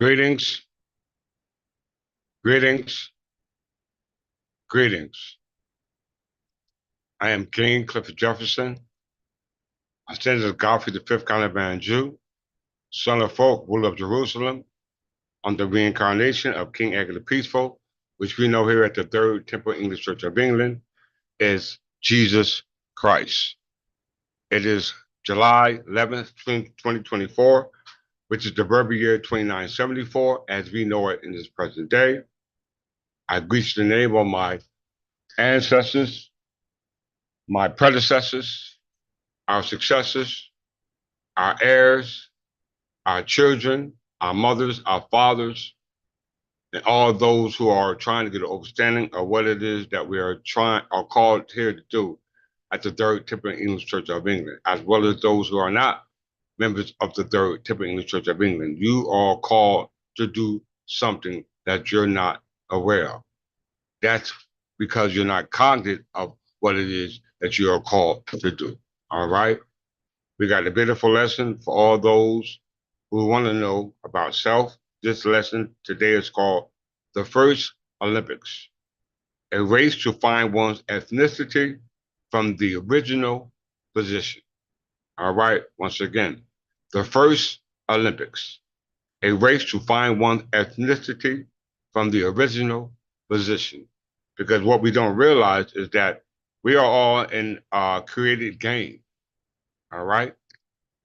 Greetings, greetings, greetings. I am King Clifford Jefferson. I stand as Godfrey the fifth Caliban Jew, son of folk, ruler of Jerusalem, on the reincarnation of King Edgar the Peaceful, which we know here at the Third Temple English Church of England is Jesus Christ. It is July 11th, 2024, which is the birth year 2974, as we know it in this present day. I greet the name of my ancestors, my predecessors, our successors, our heirs, our children, our mothers, our fathers, and all those who are trying to get an understanding of what it is that we are called here to do at the Third Temple English Church of England, as well as those who are not members of the Third Temple English Church of England. You are called to do something that you're not aware of. That's because you're not cognizant of what it is that you are called to do. All right? We got a beautiful lesson for all those who want to know about self. This lesson today is called The First Olympics, a race to find one's ethnicity from the original position. All right, once again, the first Olympics, a race to find one's ethnicity from the original position. Because what we don't realize is that we are all in a created game. All right.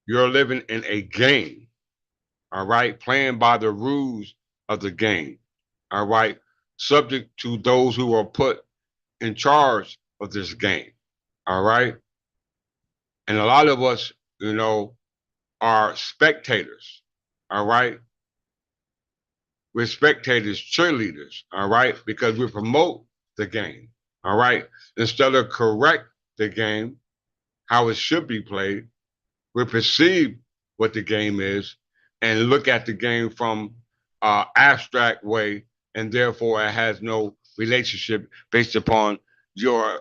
You're living in a game, all right, playing by the rules of the game, all right, subject to those who are put in charge of this game, all right. And a lot of us, are spectators, all right. We're spectators, cheerleaders, all right, because we promote the game, all right. Instead of correct the game, how it should be played, we perceive what the game is and look at the game from abstract way, and therefore it has no relationship based upon your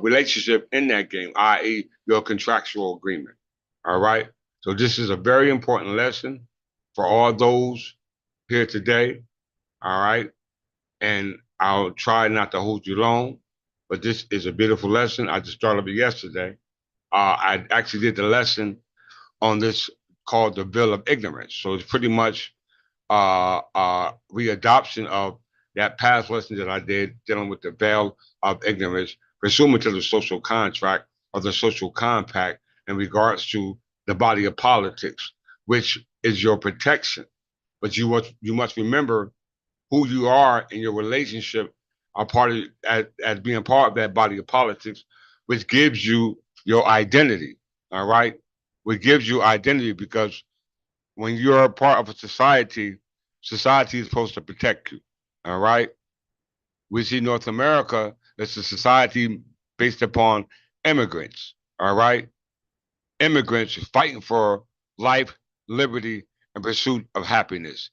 relationship in that game, i.e., your contractual agreement. All right. So this is a very important lesson for all those here today. All right. And I'll try not to hold you long, but this is a beautiful lesson. I just started it yesterday. I actually did the lesson on this called the Bill of Ignorance. So it's pretty much readoption of that past lesson that I did dealing with the veil of ignorance, pursuant to the social contract or the social compact in regards to the body of politics, which is your protection. But you must remember who you are in your relationship are part of as being part of that body of politics, which gives you your identity. All right, which gives you identity because when you're a part of a society, society is supposed to protect you. All right, we see North America as a society based upon immigrants. All right, immigrants fighting for life, liberty, and pursuit of happiness.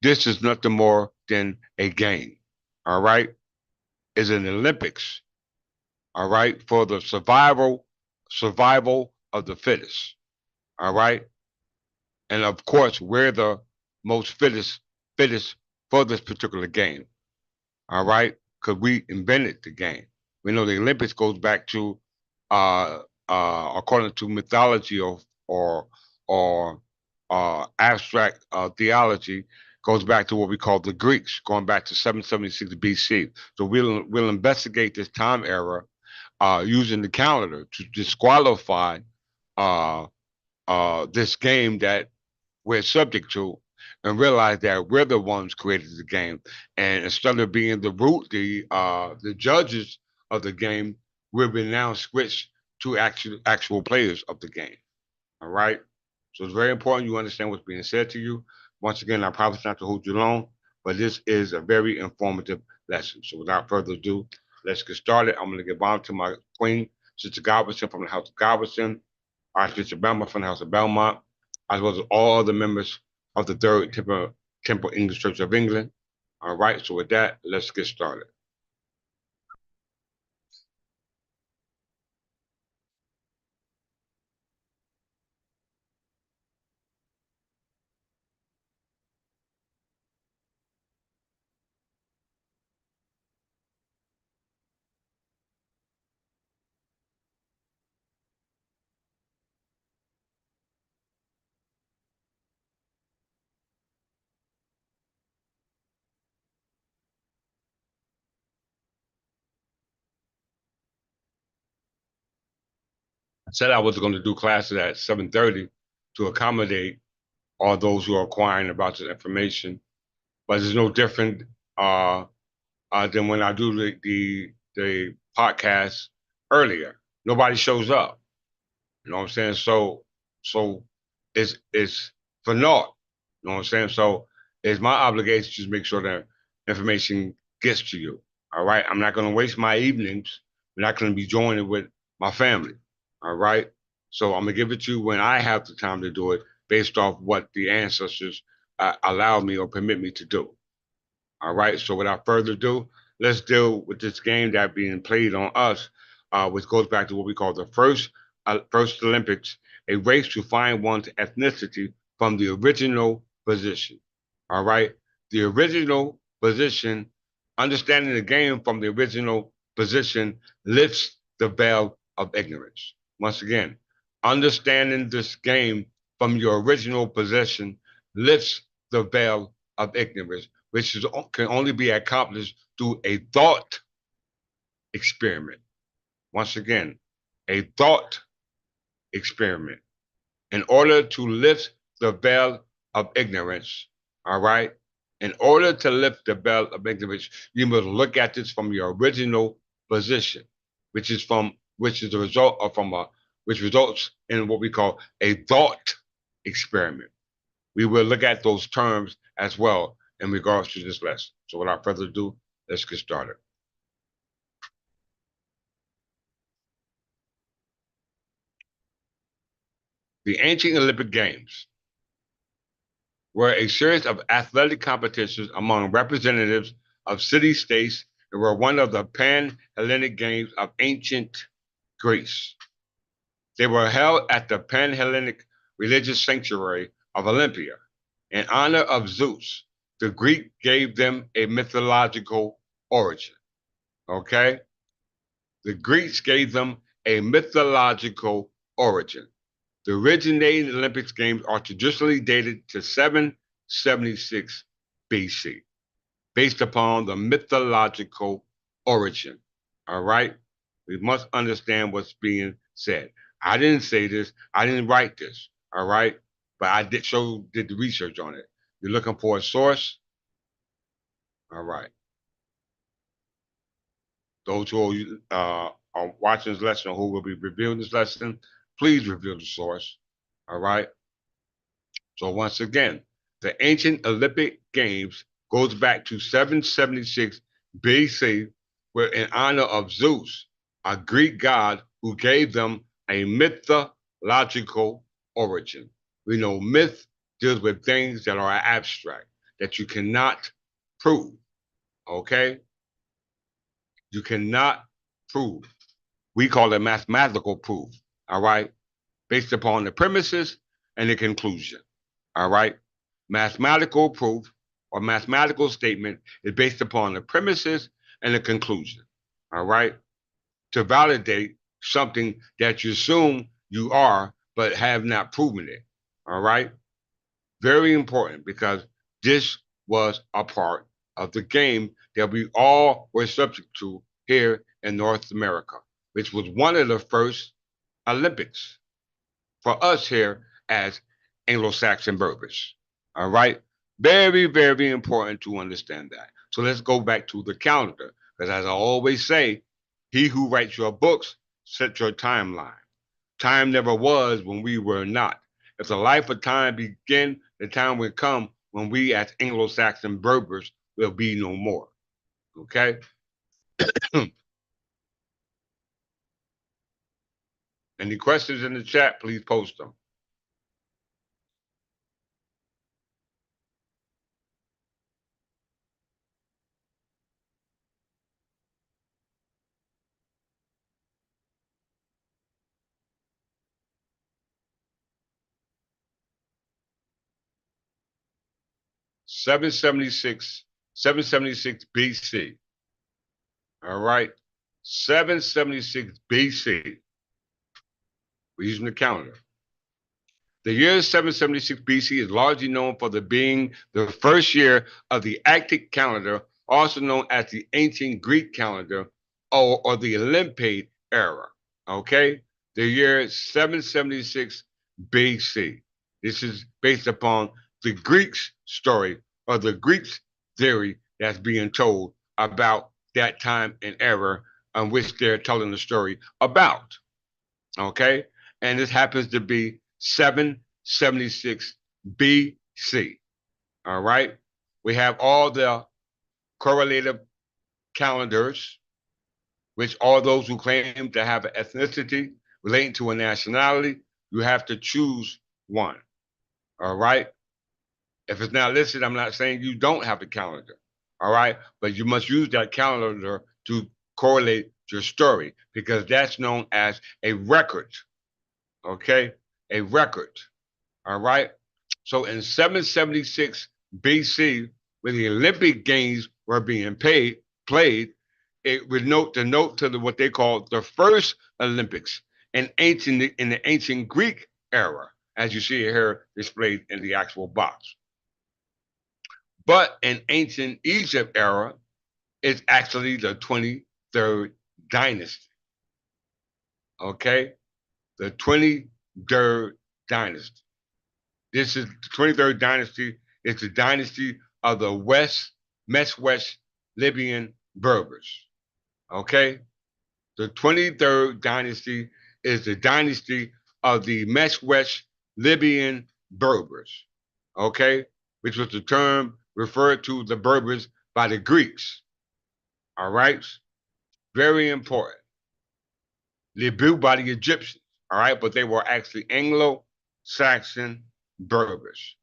This is nothing more than a game. All right, is an Olympics. All right, for the survival of the fittest. All right, and of course we're the most fittest for this particular game. All right, because we invented the game. We know the Olympics goes back to, according to mythology or abstract theology, goes back to what we call the Greeks, going back to 776 BC. So we'll investigate this time era using the calendar to disqualify uh, this game that we're subject to and realize that we're the ones created the game. And instead of being the judges of the game, we've been now switched to actual players of the game. All right. So it's very important you understand what's being said to you. Once again, I promise not to hold you long, but this is a very informative lesson. So without further ado, let's get started. I'm going to give on to my queen, Sister Galveston from the House of Galveston, Archbishop Belmont from the House of Belmont, as well as all the members of the Third Temple English Church of England. All right, so with that, let's get started. said I was going to do classes at 7:30 to accommodate all those who are inquiring about this information, but it's no different uh, than when I do the podcast earlier. Nobody shows up. You know what I'm saying? So it's for naught. You know what I'm saying? So it's my obligation to just make sure that information gets to you. All right. I'm not gonna waste my evenings. I'm not gonna be joining with my family. All right. So I'm gonna give it to you when I have the time to do it based off what the ancestors allow me or permit me to do. All right. So without further ado, let's deal with this game that being played on us, which goes back to what we call the first Olympics, a race to find one's ethnicity from the original position. All right. The original position, understanding the game from the original position lifts the veil of ignorance. Once again, understanding this game from your original position lifts the veil of ignorance, which can only be accomplished through a thought experiment. Once again, a thought experiment. In order to lift the veil of ignorance, all right? In order to lift the veil of ignorance, you must look at this from your original position, which is the result of from a which results in what we call a thought experiment. We will look at those terms as well in regards to this lesson. So without further ado, let's get started. The ancient Olympic Games were a series of athletic competitions among representatives of city-states and were one of the Pan-Hellenic Games of ancient Greece. They were held at the Pan-Hellenic religious sanctuary of Olympia. In honor of Zeus, the Greek gave them a mythological origin. Okay? The Greeks gave them a mythological origin. The originating Olympics Games are traditionally dated to 776 BC, based upon the mythological origin. All right? We must understand what's being said. I didn't say this, I didn't write this. All right? But I did the research on it. You're looking for a source? All right. Those who are watching this lesson or who will be reviewing this lesson, please review the source. All right. So once again, the ancient Olympic Games goes back to 776 BC, where in honor of Zeus, a Greek god who gave them a mythological origin. We know myth deals with things that are abstract, that you cannot prove. Okay? You cannot prove. We call it mathematical proof. All right? Based upon the premises and the conclusion. All right? Mathematical proof or mathematical statement is based upon the premises and the conclusion. All right? To validate something that you assume you are, but have not proven it. All right? Very important because this was a part of the game that we all were subject to here in North America, which was one of the first Olympics for us here as Anglo-Saxon Berbers. All right. Very, very important to understand that. So let's go back to the calendar. Because as I always say, he who writes your books sets your timeline. Time never was when we were not. If the life of time begin, the time will come when we as Anglo-Saxon Berbers will be no more. Okay? Any questions in the chat, please post them. 776, 776 BC. All right. 776 BC. We're using the calendar. The year 776 BC is largely known for being the first year of the Actic calendar, also known as the ancient Greek calendar or the Olympiad era. Okay? the year 776 BC. This is based upon the Greeks' story or the Greeks' theory that's being told about that time and era on which they're telling the story about. Okay? And this happens to be 776 BC. All right? We have all the correlative calendars, which all those who claim to have an ethnicity relating to a nationality, you have to choose one. All right? If it's not listed, I'm not saying you don't have a calendar. All right? But you must use that calendar to correlate your story because that's known as a record. Okay? A record. All right? So in 776 BC, when the Olympic Games were being played, it would note to what they call the first Olympics in the ancient Greek era, as you see here displayed in the actual box. But in ancient Egypt era, it's actually the 23rd dynasty. Okay? The 23rd dynasty. This is the 23rd dynasty. It's the dynasty of the West Libyan Berbers. Okay? The 23rd dynasty is the dynasty of the West Libyan Berbers. Okay? Which was the term referred to the Berbers by the Greeks. All right? Very important. Libu by the Egyptians. All right? But they were actually Anglo Saxon Berbers.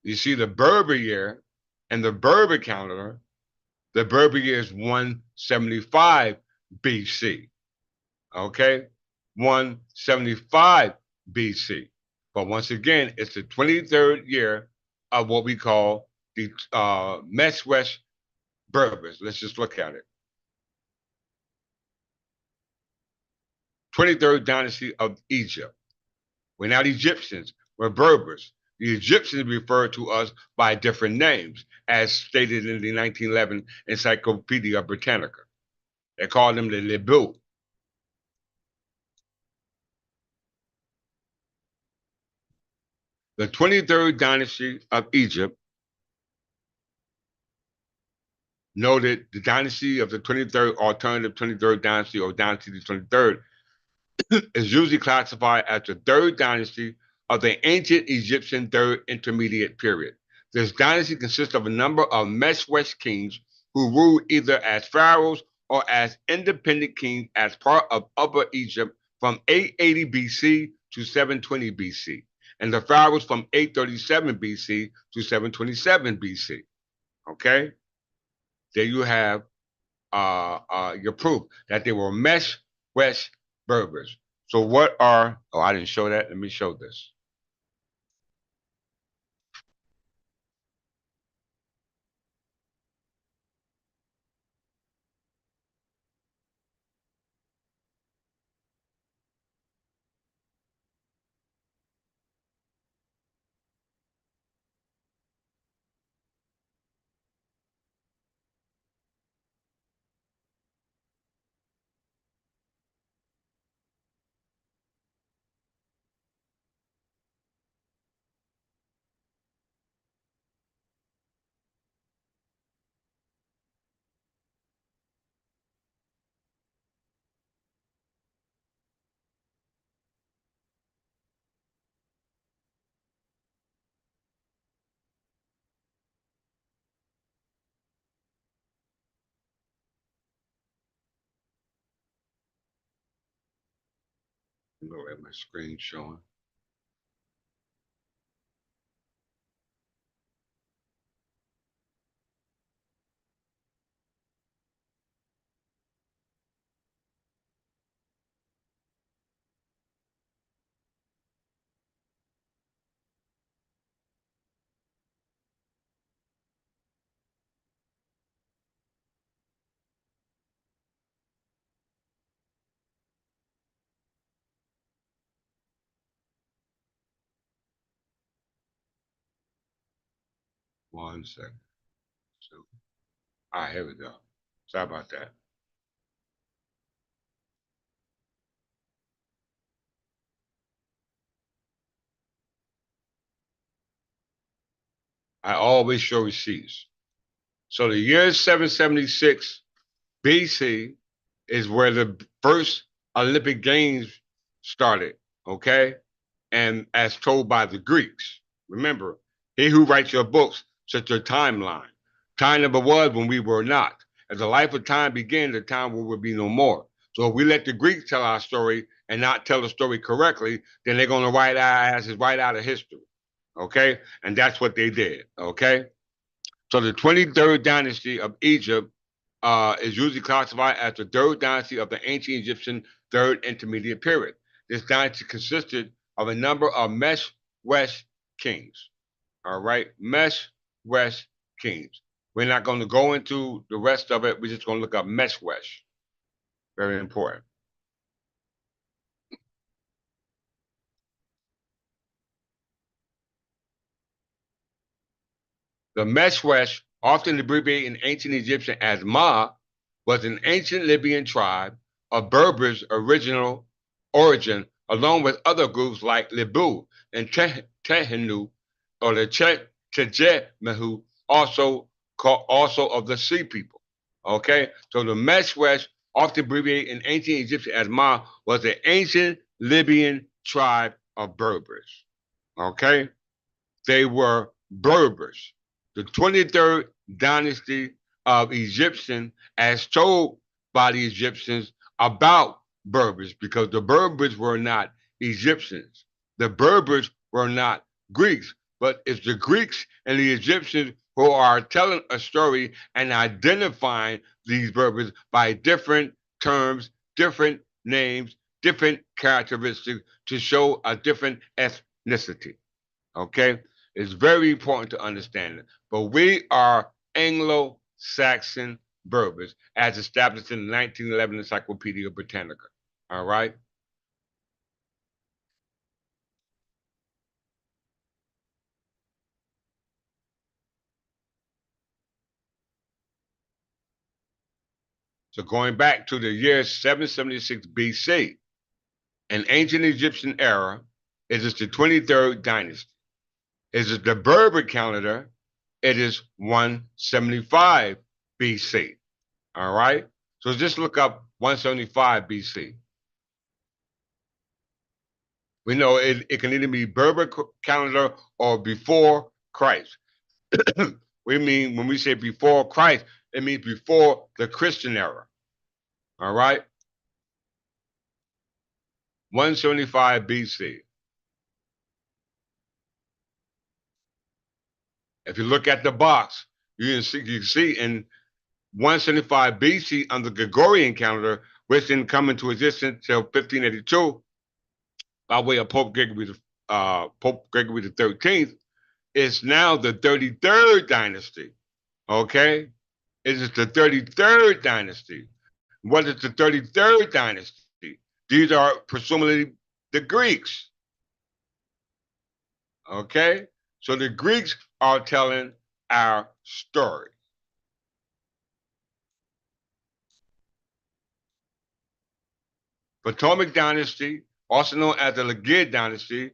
You see the Berber year and the Berber calendar, the Berber year is 175 BC. Okay? 175 BC. But once again, it's the 23rd year of what we call the West Berbers. Let's just look at it. 23rd dynasty of Egypt. We're not Egyptians, we're Berbers. The Egyptians refer to us by different names, as stated in the 1911 Encyclopedia Britannica. They call them the Libu. The 23rd dynasty of Egypt, noted the dynasty of the 23rd, alternative 23rd dynasty, or dynasty of the 23rd, is usually classified as the third dynasty of the ancient Egyptian third intermediate period. This dynasty consists of a number of West kings who ruled either as pharaohs or as independent kings as part of Upper Egypt from 880 BC to 720 BC, and the pharaohs from 837 BC to 727 BC. Okay? There you have your proof that they were West Berbers. So what are, oh, I didn't show that. Let me show this. Look at my screen showing. One second. So, all right, here we go. Sorry about that. I always show receipts. So the year 776 BC is where the first Olympic Games started, okay? And as told by the Greeks. Remember, he who writes your books sets your timeline. Time number was when we were not. As the life of time begins, the time will be no more. So if we let the Greeks tell our story and not tell the story correctly, then they're going to write our asses right out of history. Okay? And that's what they did. Okay? So the 23rd dynasty of Egypt is usually classified as the third dynasty of the ancient Egyptian third intermediate period. This dynasty consisted of a number of Mesh-Wesh kings. All right, Mesh-Wesh kings. We're not going to go into the rest of it. We're just going to look up Mesh-Wesh. Very important. The Meshwesh, often abbreviated in ancient Egyptian as Ma, was an ancient Libyan tribe of Berbers' original origin, along with other groups like Libu and Tehenu, or the Tejemehu, also of the Sea People. Okay, so the Meshwesh, often abbreviated in ancient Egyptian as Ma, was an ancient Libyan tribe of Berbers. Okay, they were Berbers. The 23rd dynasty of Egyptian, as told by the Egyptians about Berbers, because the Berbers were not Egyptians. The Berbers were not Greeks, but it's the Greeks and the Egyptians who are telling a story and identifying these Berbers by different terms, different names, different characteristics to show a different ethnicity. Okay? It's very important to understand it. But we are Anglo Saxon Berbers, as established in the 1911 Encyclopedia Britannica. All right? So going back to the year 776 BC, an ancient Egyptian era, it is the 23rd dynasty. Is it the Berber calendar? It is 175 BC. All right? So just look up 175 BC. We know it can either be Berber calendar or before Christ. We mean when we say before Christ, it means before the Christian era. All right? 175 BC. If you look at the box, you can see in 175 BC under Gregorian calendar, which didn't come into existence until 1582 by way of Pope Gregory the 13th, is now the 33rd dynasty. Okay? It is the 33rd dynasty. What is the 33rd dynasty? These are presumably the Greeks. Okay? So the Greeks are telling our story. Potomac dynasty, also known as the Lagid dynasty,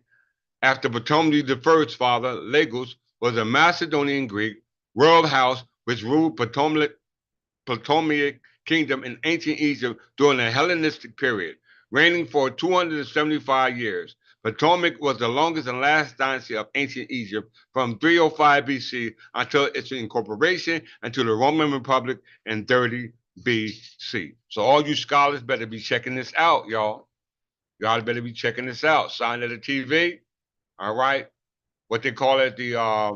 after Ptolemy I's father, Lagos, was a Macedonian Greek world house which ruled Ptolemaic kingdom in ancient Egypt during the Hellenistic period, reigning for 275 years. Ptolemaic was the longest and last dynasty of ancient Egypt from 305 BC until its incorporation into the Roman Republic in 30 BC. So all you scholars better be checking this out, y'all. Y'all better be checking this out. Sign of the TV. All right. What they call it, uh,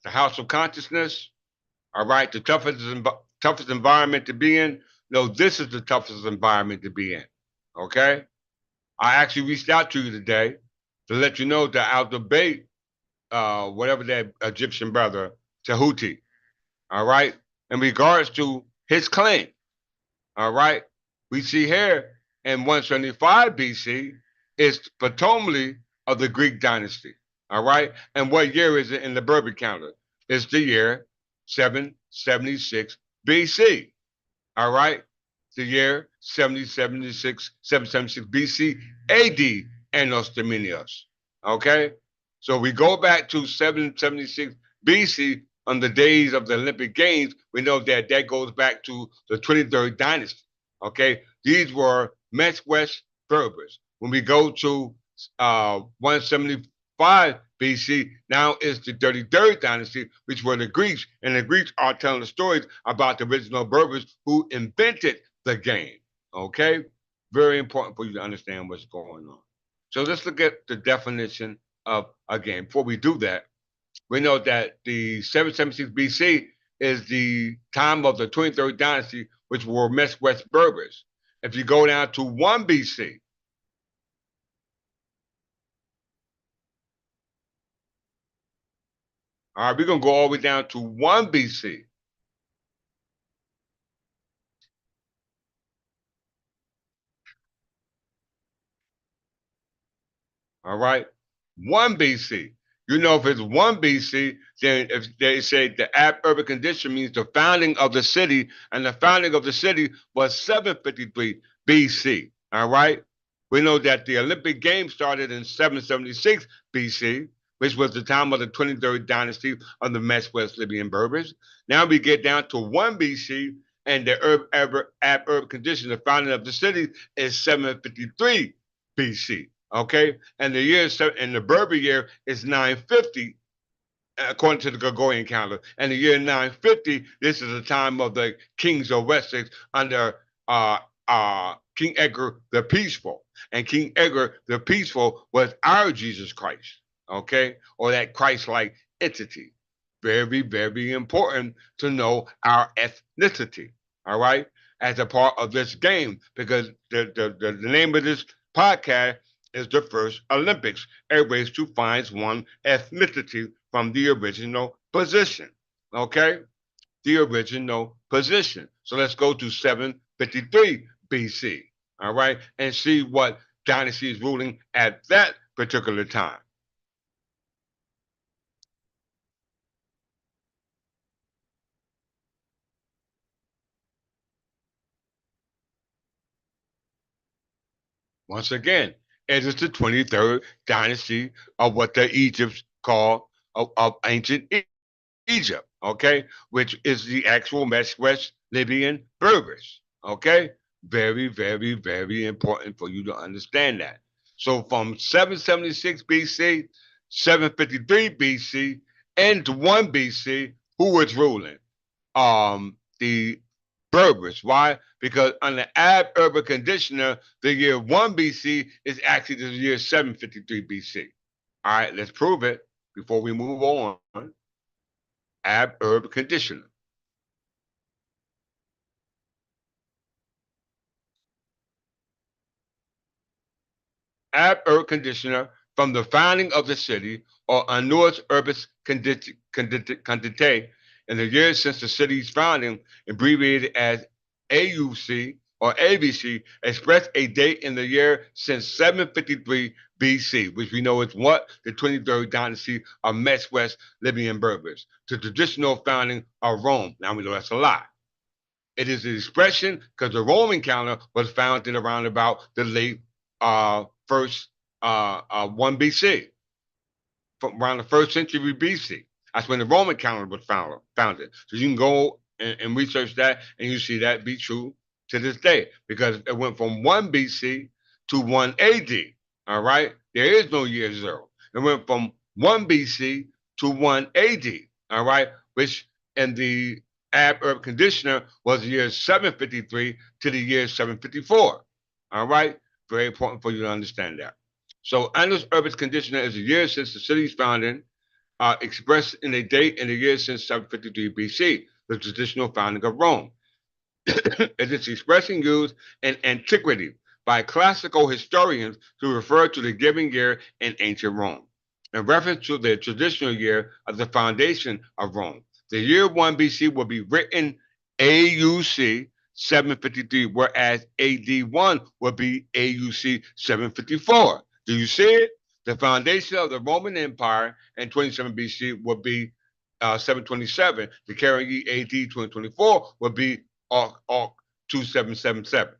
the House of Consciousness. All right, the toughest environment to be in. No, this is the toughest environment to be in. Okay, I actually reached out to you today to let you know that I'll debate whatever that Egyptian brother Tahuti. All right, in regards to his claim. All right, we see here in 175 BC is Ptolemy of the Greek dynasty. All right, and what year is it in the Berber calendar? It's the year 776 BC. All right. The year 776 BC AD, Enos Dominios. Okay. So we go back to 776 BC on the days of the Olympic Games. We know that that goes back to the 23rd dynasty. Okay, these were West Berbers. When we go to 175 BC, now it's the 33rd dynasty, which were the Greeks. And the Greeks are telling the stories about the original Berbers who invented the game. Okay, very important for you to understand what's going on. So let's look at the definition of a game. Before we do that, we know that the 776 BC is the time of the 23rd dynasty, which were West Berbers. If you go down to 1 BC, all right, we're going to go all the way down to 1 BC. All right, 1 BC. You know, if it's 1 BC, then if they say the ab urban condition means the founding of the city, and the founding of the city was 753 BC. All right. We know that the Olympic Games started in 776 BC, which was the time of the 23rd dynasty of the West Libyan Berbers. Now we get down to 1 BC, and the ab urban condition, the founding of the city, is 753 BC. Okay, and the year and the Berber year is 950 according to the Gregorian calendar. And the year 950, this is the time of the kings of Wessex under King Edgar the Peaceful. And King Edgar the Peaceful was our Jesus Christ, okay, or that Christ-like entity. Very, very important to know our ethnicity, all right, as a part of this game, because the name of this podcast is the first Olympics. Everybody to find one ethnicity from the original position. Okay? The original position. So let's go to 753 BC. All right? And see what dynasty is ruling at that particular time. Once again, it is the 23rd dynasty of what the Egypts call of ancient Egypt, okay, which is the actual West Libyan Berbers, okay? Very, very, very important for you to understand that. So from 776 BC, 753 BC, and 1 BC, who was ruling? The Berbers. Why? Because under ab urban conditioner, the year 1 BC is actually the year 753 BC. All right, let's prove it before we move on. Ab urban conditioner. Ab urban conditioner from the founding of the city or annus urbis condite in the years since the city's founding, abbreviated as AUC or ABC, expressed a date in the year since 753 BC, which we know is what? The 23rd dynasty of West Libyan Berbers, the traditional founding of Rome. Now we know that's a lie. It is an expression because the Roman calendar was founded around about the late first 1 BC, from around the first century BC. That's when the Roman calendar was founded. So you can go and research that, and you see that be true to this day because it went from 1 BC to 1 AD. All right, there is no year zero. It went from 1 BC to 1 AD. All right, which in the ab urb conditioner was the year 753 to the year 754. All right, very important for you to understand that. So Annus Urbis Conditioner is a year since the city's founding, expressed in a date in the year since 753 BC, the traditional founding of Rome. It is expression used in antiquity by classical historians to refer to the given year in ancient Rome, in reference to the traditional year of the foundation of Rome. The year 1 BC will be written AUC 753, whereas AD1 will be AUC 754. Do you see it? The foundation of the Roman Empire in 27 BC would be 727. The carrying AD 2024 would be 2777.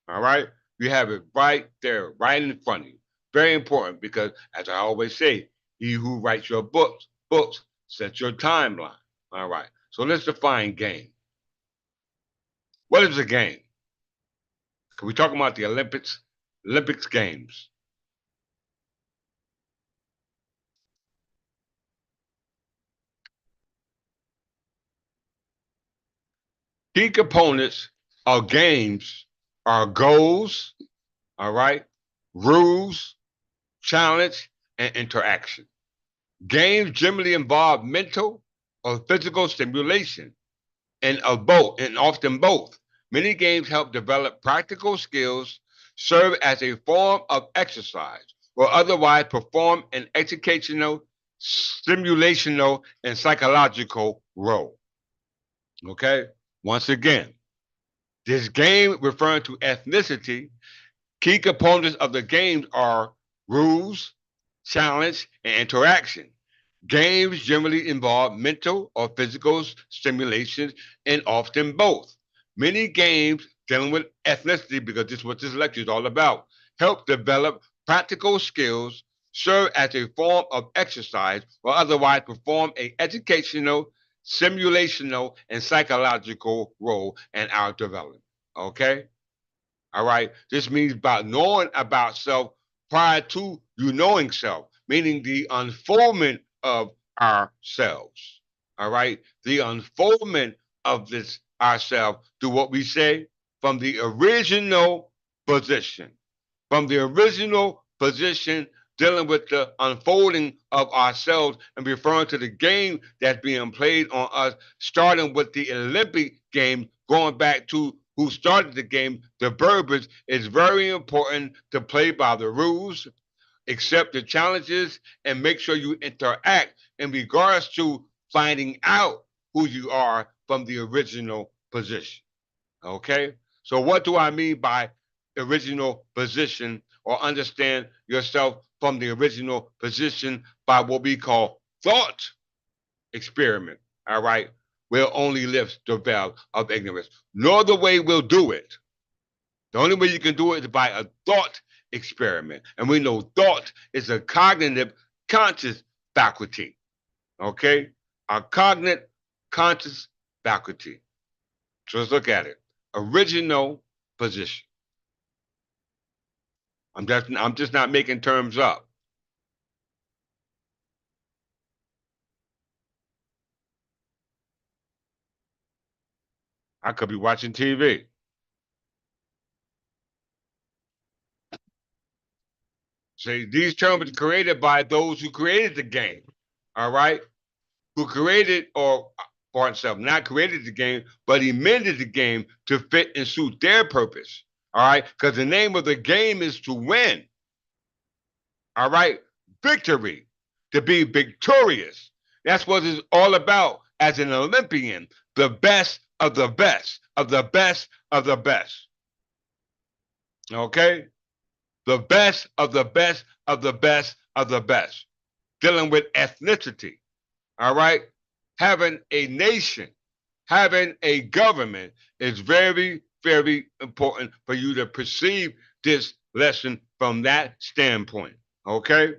All right? You have it right there, right in front of you. Very important because, as I always say, He who writes your books sets your timeline. All right. So let's define game. What is a game? Can we talk about the Olympics games? Key components of games are goals, all right, rules, challenge, and interaction. Games generally involve mental or physical stimulation, and often both. Many games help develop practical skills, serve as a form of exercise, or otherwise perform an educational, stimulational, and psychological role. Okay? Once again, this game referring to ethnicity, key components of the games are rules, challenge, and interaction. Games generally involve mental or physical stimulation and often both. Many games dealing with ethnicity, because this is what this lecture is all about, help develop practical skills, serve as a form of exercise, or otherwise perform a educational, simulational, and psychological role in our development. Okay? All right. This means about knowing about self prior to you knowing self, meaning the unfoldment of ourselves. All right. The unfoldment of this ourselves to what we say from the original position. From the original position dealing with the unfolding of ourselves and referring to the game that's being played on us, starting with the Olympic game, going back to who started the game, the Berbers. It's very important to play by the rules, accept the challenges, and make sure you interact in regards to finding out who you are from the original position. Okay? So, what do I mean by original position, or understand yourself from the original position by what we call thought experiment? All right? Will only lift the veil of ignorance. No other way will do it. The only way you can do it is by a thought experiment. And we know thought is a cognitive conscious faculty. Okay? A cognitive conscious faculty. So let's look at it. Original position. I'm just not making terms up. I could be watching TV. See, these terms are created by those who created the game. All right? Who created or himself, not created the game, but amended the game to fit and suit their purpose. All right? Because the name of the game is to win. All right? Victory. To be victorious. That's what it's all about as an Olympian. The best of the best of the best of the best. Okay? The best of the best of the best of the best. Dealing with ethnicity. All right? Having a nation, having a government is very, very important for you to perceive this lesson from that standpoint. Okay?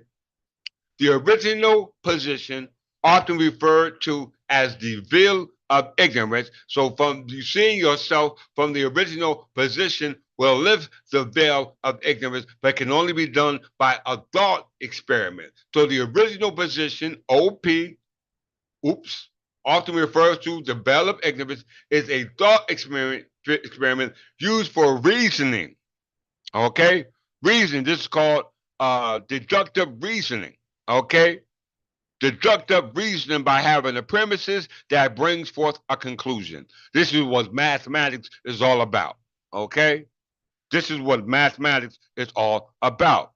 The original position, often referred to as the veil of ignorance. So, from you seeing yourself from the original position will lift the veil of ignorance, but can only be done by a thought experiment. So, the original position, OP, oops, often refers to the veil of ignorance, is a thought experiment used for reasoning. Okay? Reasoning. This is called deductive reasoning. Okay? Deductive reasoning by having the premises that brings forth a conclusion. This is what mathematics is all about. Okay? This is what mathematics is all about.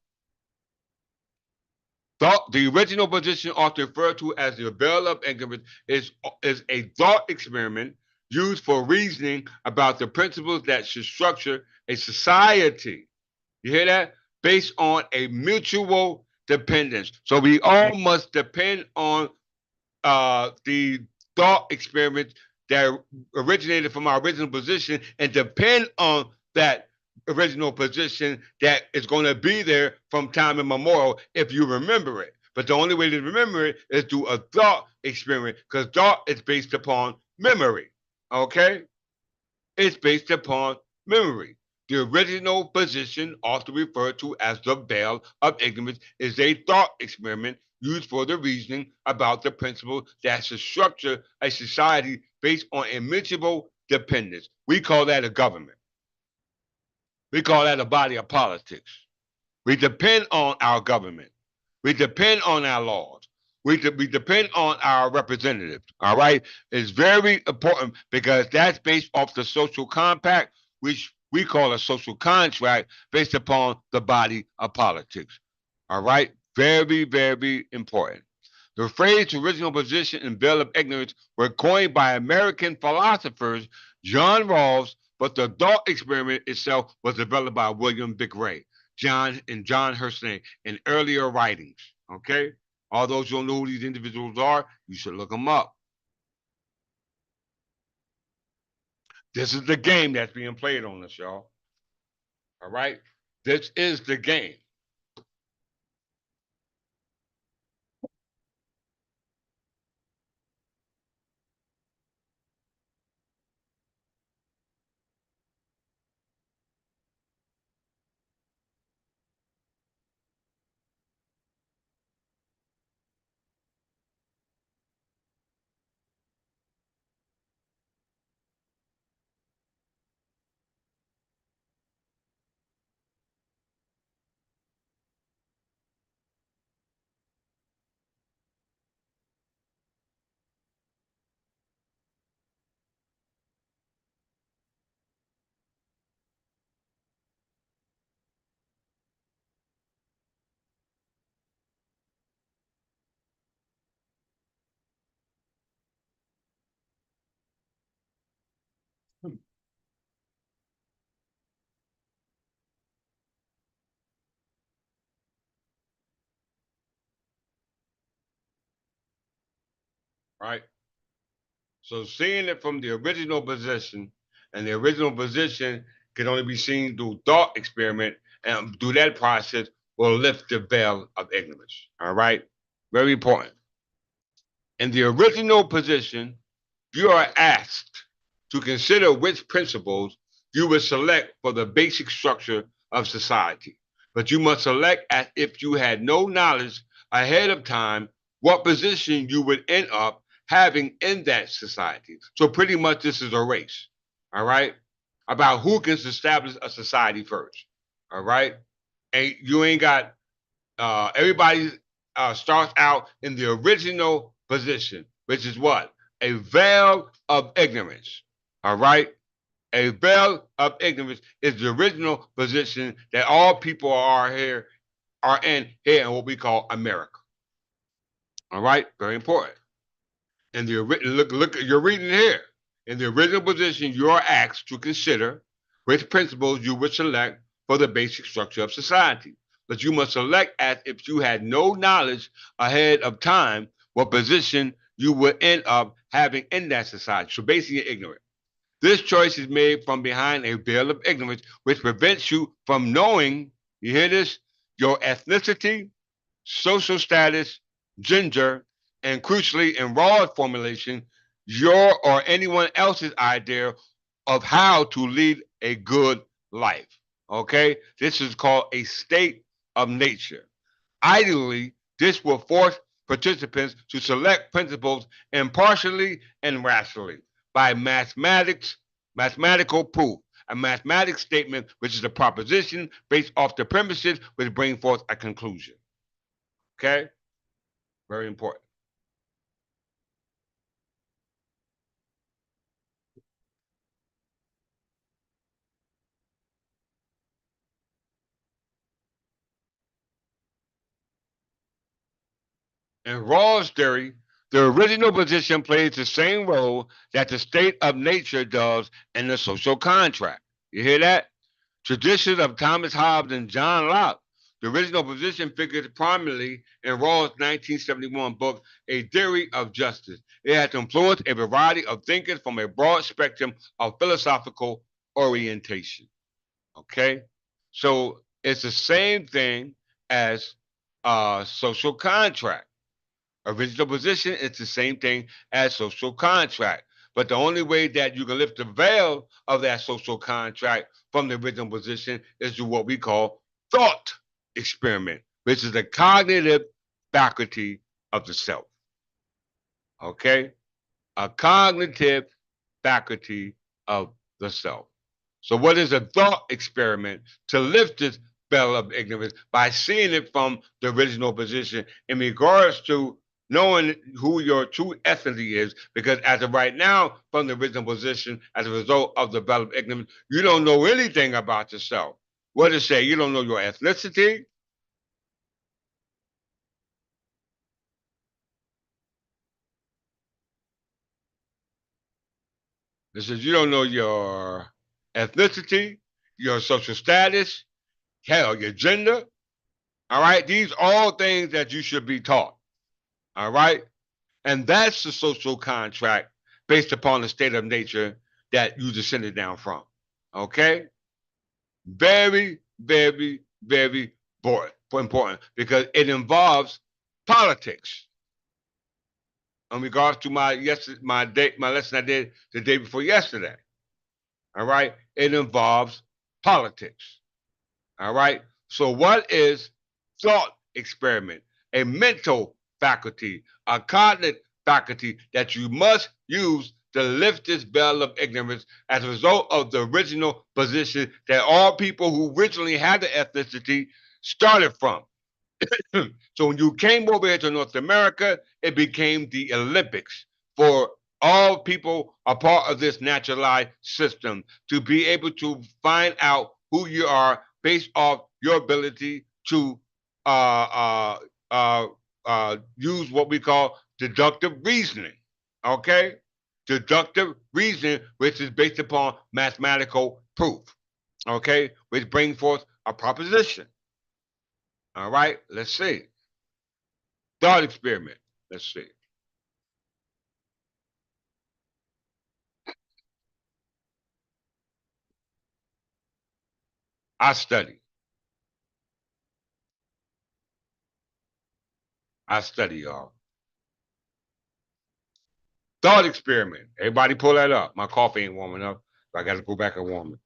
The original position, often referred to as the veil of ignorance, is a thought experiment used for reasoning about the principles that should structure a society. You hear that? Based on a mutual dependence. So we all must depend on the thought experiment that originated from our original position and depend on that original position that is going to be there from time immemorial if you remember it. But the only way to remember it is through a thought experiment, because thought is based upon memory. Okay? It's based upon memory. The original position, often referred to as the veil of ignorance, is a thought experiment used for the reasoning about the principle that should structure a society based on immutable dependence. We call that a government. We call that a body of politics. We depend on our government. We depend on our laws. We depend on our representatives. All right. It's very important because that's based off the social compact, which we call a social contract based upon the body of politics. All right. Very, very important. The phrase original position and veil of ignorance were coined by American philosophers John Rawls, but the thought experiment itself was developed by William Vic Ray, John Hurston in earlier writings. Okay? All those who don't know who these individuals are, you should look them up. This is the game that's being played on us, y'all. All right? This is the game. Right? So seeing it from the original position, and the original position can only be seen through thought experiment, and through that process will lift the veil of ignorance. All right? Very important. In the original position, you are asked to consider which principles you would select for the basic structure of society. But you must select as if you had no knowledge ahead of time what position you would end up having in that society. So pretty much this is a race, all right, about who can establish a society first, all right? And you ain't got everybody starts out in the original position, which is what? A veil of ignorance. All right? A veil of ignorance is the original position that all people are in here in what we call America. All right? Very important. In the look, you're reading here. In the original position, you are asked to consider which principles you would select for the basic structure of society. But you must select as if you had no knowledge ahead of time what position you would end up having in that society. So basically, you're ignorant. This choice is made from behind a veil of ignorance, which prevents you from knowing, you hear this, your ethnicity, social status, gender, and crucially, in raw formulation, your or anyone else's idea of how to lead a good life. Okay? This is called a state of nature. Ideally, this will force participants to select principles impartially and rationally by mathematical proof. A mathematical statement, which is a proposition based off the premises, which bring forth a conclusion. Okay? Very important. In Rawls' theory, the original position plays the same role that the state of nature does in the social contract. You hear that? Traditions of Thomas Hobbes and John Locke. The original position figures prominently in Rawls' 1971 book, A Theory of Justice. It has influenced a variety of thinkers from a broad spectrum of philosophical orientation. Okay? So it's the same thing as social contract. Original position is the same thing as social contract. But the only way that you can lift the veil of that social contract from the original position is through what we call thought experiment, which is the cognitive faculty of the self. Okay? A cognitive faculty of the self. So, what is a thought experiment to lift this veil of ignorance by seeing it from the original position in regards to knowing who your true ethnicity is? Because as of right now, from the original position, as a result of the veil of ignorance, you don't know anything about yourself. What does it say? You don't know your ethnicity. It says you don't know your ethnicity, your social status, hell, your gender. All right. These are all things that you should be taught. All right. And that's the social contract based upon the state of nature that you descended down from. Okay. Very, very, very important because it involves politics. In regards to my lesson I did the day before yesterday. All right. It involves politics. All right. So, what is thought experiment? A mental faculty, a cognitive faculty that you must use to lift this veil of ignorance as a result of the original position that all people who originally had the ethnicity started from. So when you came over here to North America, it became the Olympics for all people a part of this naturalized system to be able to find out who you are based off your ability to uh, uh, uh, use what we call deductive reasoning. Okay? Deductive reasoning, which is based upon mathematical proof. Okay? Which brings forth a proposition. All right? Let's see. Thought experiment. Let's see. I study. I study, y'all. Thought experiment. Everybody pull that up. My coffee ain't warming up. So I got to go back and warm it.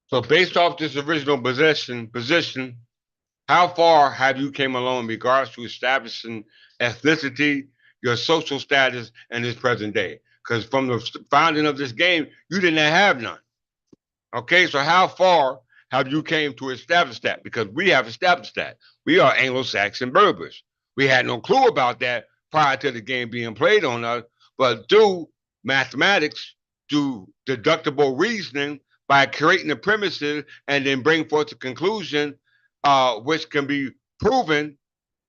So based off this original position, how far have you came along in regards to establishing ethnicity, your social status, and this present day? Because from the founding of this game, you didn't have none. Okay, so how far have you came to establish that? Because we have established that. We are Anglo-Saxon Berbers. We had no clue about that prior to the game being played on us, but through mathematics, through deductible reasoning, by creating the premises and then bring forth the conclusion, which can be proven,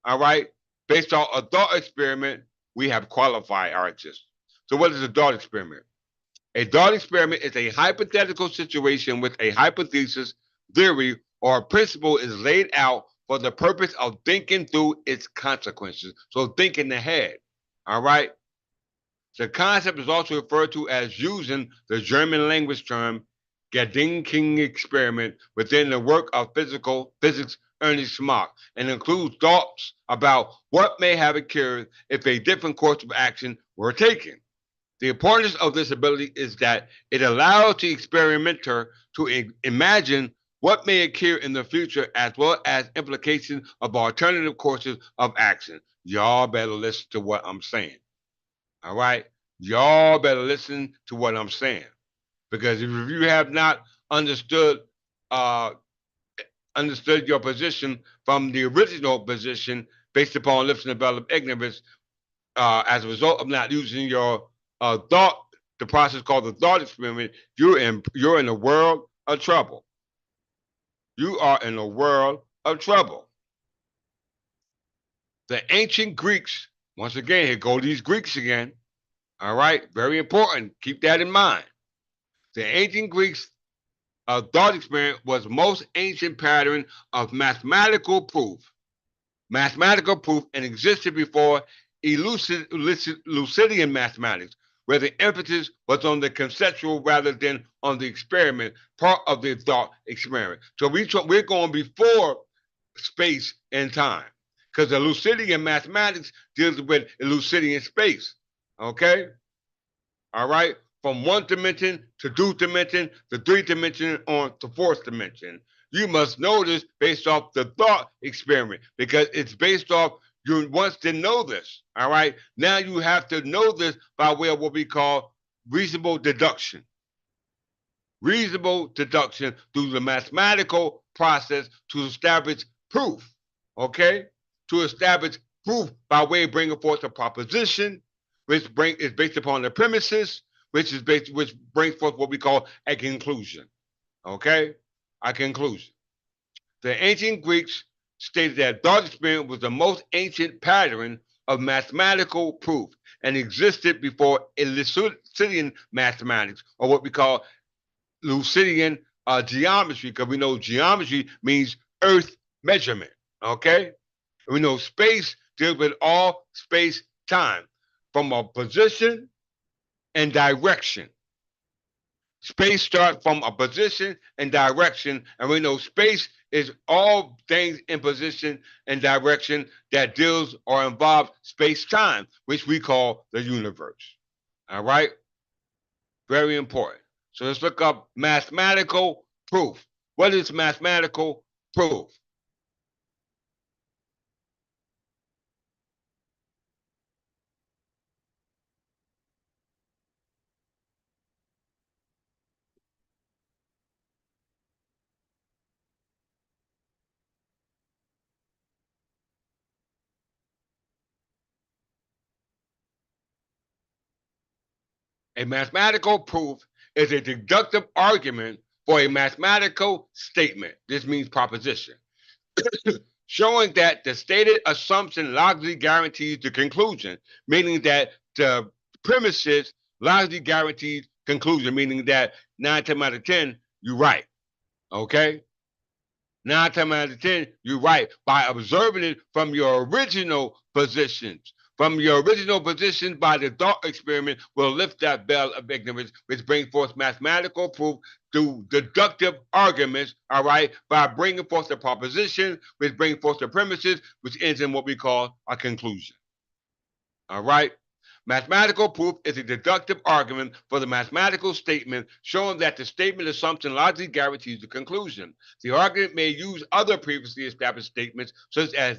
all right, based on a thought experiment, we have qualified our existence. So what is a thought experiment? A thought experiment is a hypothetical situation with a hypothesis, theory, or principle is laid out for the purpose of thinking through its consequences. So thinking ahead. All right. The concept is also referred to as using the German language term Gedanken experiment within the work of physics Ernest Mach and includes thoughts about what may have occurred if a different course of action were taken. The importance of this ability is that it allows the experimenter to imagine what may occur in the future as well as implications of alternative courses of action. Y'all better listen to what I'm saying. All right? Y'all better listen to what I'm saying. Because if you have not understood uh, understood your position from the original position based upon lifting the veil of ignorance, as a result of not using your thought, the process called the thought experiment, you're in a world of trouble. You are in a world of trouble. The ancient Greeks, once again, here go these Greeks again. All right, very important. Keep that in mind. The ancient Greeks thought experiment was most ancient pattern of mathematical proof, and existed before Lucidian mathematics, where the emphasis was on the conceptual rather than on the experiment, part of the thought experiment. So we're going before space and time, because the Lucidian mathematics deals with Lucidian space. Okay, all right, from one dimension to two dimension to three dimension on to fourth dimension. You must know this based off the thought experiment because it's based off you once didn't know this. All right, now you have to know this by way of what we call reasonable deduction. Reasonable deduction through the mathematical process to establish proof. Okay, to establish proof by way of bringing forth a proposition, is based upon the premises, which brings forth what we call a conclusion. Okay, a conclusion. The ancient Greeks stated that thought experiment was the most ancient pattern of mathematical proof and existed before Lucidian mathematics, or what we call Lucidian geometry, because we know geometry means earth measurement. Okay, we know space deals with all space time from a position and direction. Space starts from a position and direction, and we know space is all things in position and direction that deals or involves space-time, which we call the universe. All right? Very important. So let's look up mathematical proof. What is mathematical proof? A mathematical proof is a deductive argument for a mathematical statement. This means proposition. Showing that the stated assumption largely guarantees the conclusion, meaning that the premises largely guarantees conclusion, meaning that 9 times out of 10, you're right. Okay? 9 times out of 10, you're right by observing it from your original positions. From your original position by the thought experiment will lift that veil of ignorance, which brings forth mathematical proof through deductive arguments, all right, by bringing forth the proposition, which brings forth the premises, which ends in what we call a conclusion. All right? Mathematical proof is a deductive argument for the mathematical statement showing that the statement assumption largely guarantees the conclusion. The argument may use other previously established statements, such as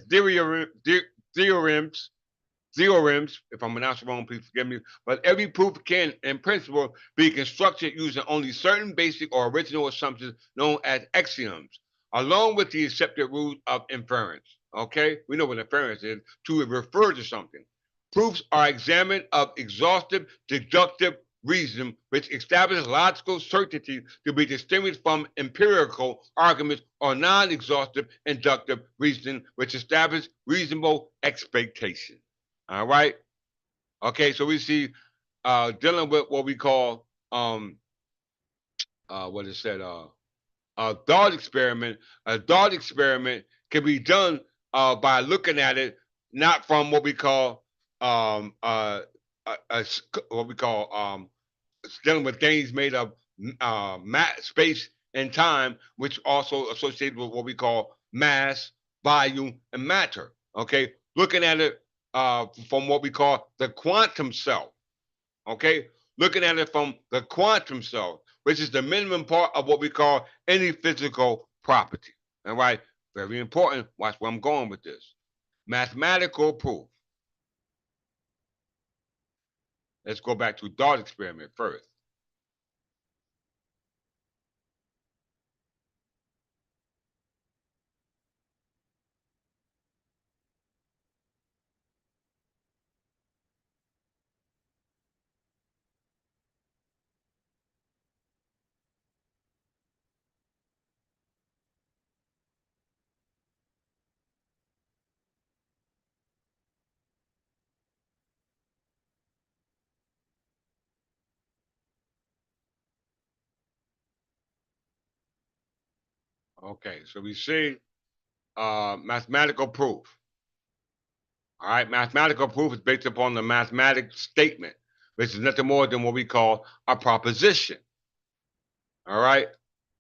theorems, if I'm pronouncing wrong, please forgive me, but every proof can, in principle, be constructed using only certain basic or original assumptions known as axioms, along with the accepted rules of inference. Okay? We know what inference is, to refer to something. Proofs are examined of exhaustive deductive reason, which establishes logical certainty to be distinguished from empirical arguments or non-exhaustive inductive reasoning, which establish reasonable expectation. All right. Okay. So we see dealing with what we call what is said a thought experiment. A thought experiment can be done by looking at it not from what we call um, uh, what we call dealing with things made of space and time, which also associated with what we call mass, volume, and matter. Okay, looking at it from what we call the quantum self. Okay, looking at it from the quantum cell, which is the minimum part of what we call any physical property. All right, very important. Watch where I'm going with this. Mathematical proof. Let's go back to thought experiment first. Okay, so we see mathematical proof. All right, mathematical proof is based upon the mathematical statement, which is nothing more than what we call a proposition. All right,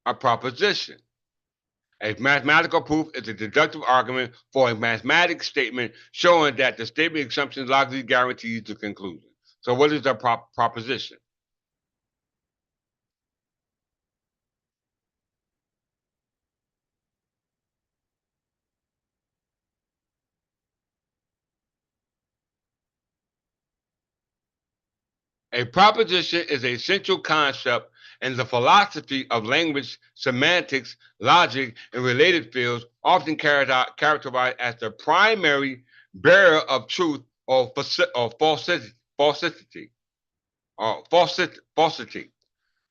a proposition. A mathematical proof is a deductive argument for a mathematical statement showing that the statement assumption logically guarantees the conclusion. So, what is the proposition? A proposition is a central concept in the philosophy of language, semantics, logic, and related fields, often characterized as the primary bearer of truth or, falsity. Falsity.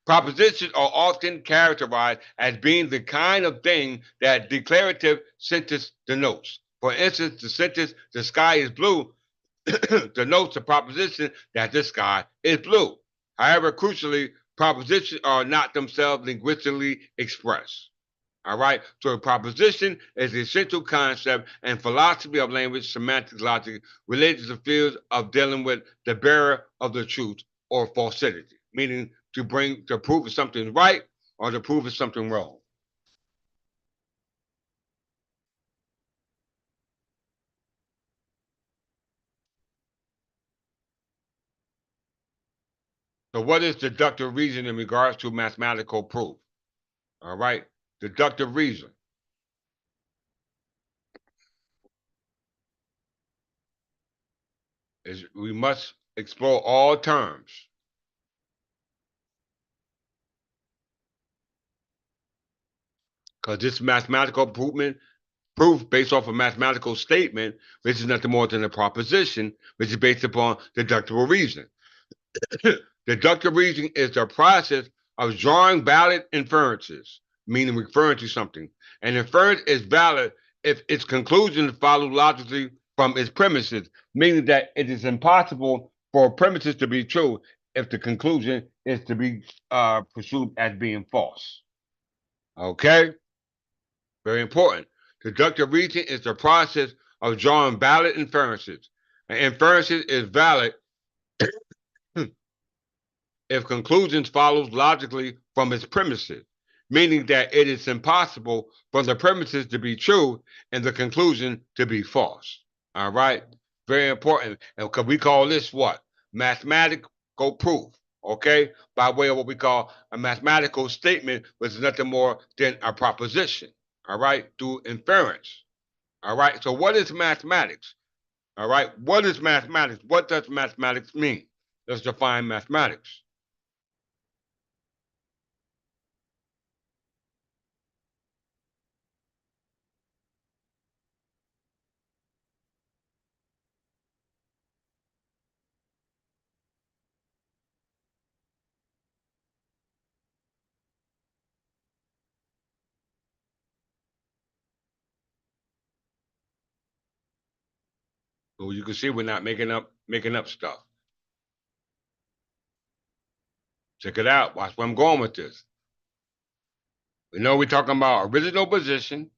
Propositions are often characterized as being the kind of thing that declarative sentence denotes. For instance, the sentence, the sky is blue, denotes the proposition that the sky is blue. However, crucially, propositions are not themselves linguistically expressed. All right. So a proposition is the essential concept and philosophy of language, semantics, logic related to the fields of dealing with the bearer of the truth or falsity, meaning to prove something right or to prove something wrong. So what is deductive reason in regards to mathematical proof? All right. Deductive reason is we must explore all terms because this mathematical proof based off a mathematical statement, which is nothing more than a proposition, which is based upon deductible reasoning. Deductive reasoning is the process of drawing valid inferences, meaning referring to something. An inference is valid if its conclusions follow logically from its premises, meaning that it is impossible for premises to be true if the conclusion is to be pursued as being false. Okay? Very important. Deductive reasoning is the process of drawing valid inferences. An inference is valid if conclusions follows logically from its premises, meaning that it is impossible for the premises to be true and the conclusion to be false. All right? Very important. And we call this what? Mathematical proof. Okay? By way of what we call a mathematical statement, which is nothing more than a proposition. All right? Through inference. All right? So what is mathematics? All right? What is mathematics? What does mathematics mean? Let's define mathematics. So you can see we're not making up stuff. Check it out. Watch where I'm going with this. We know we're talking about original position,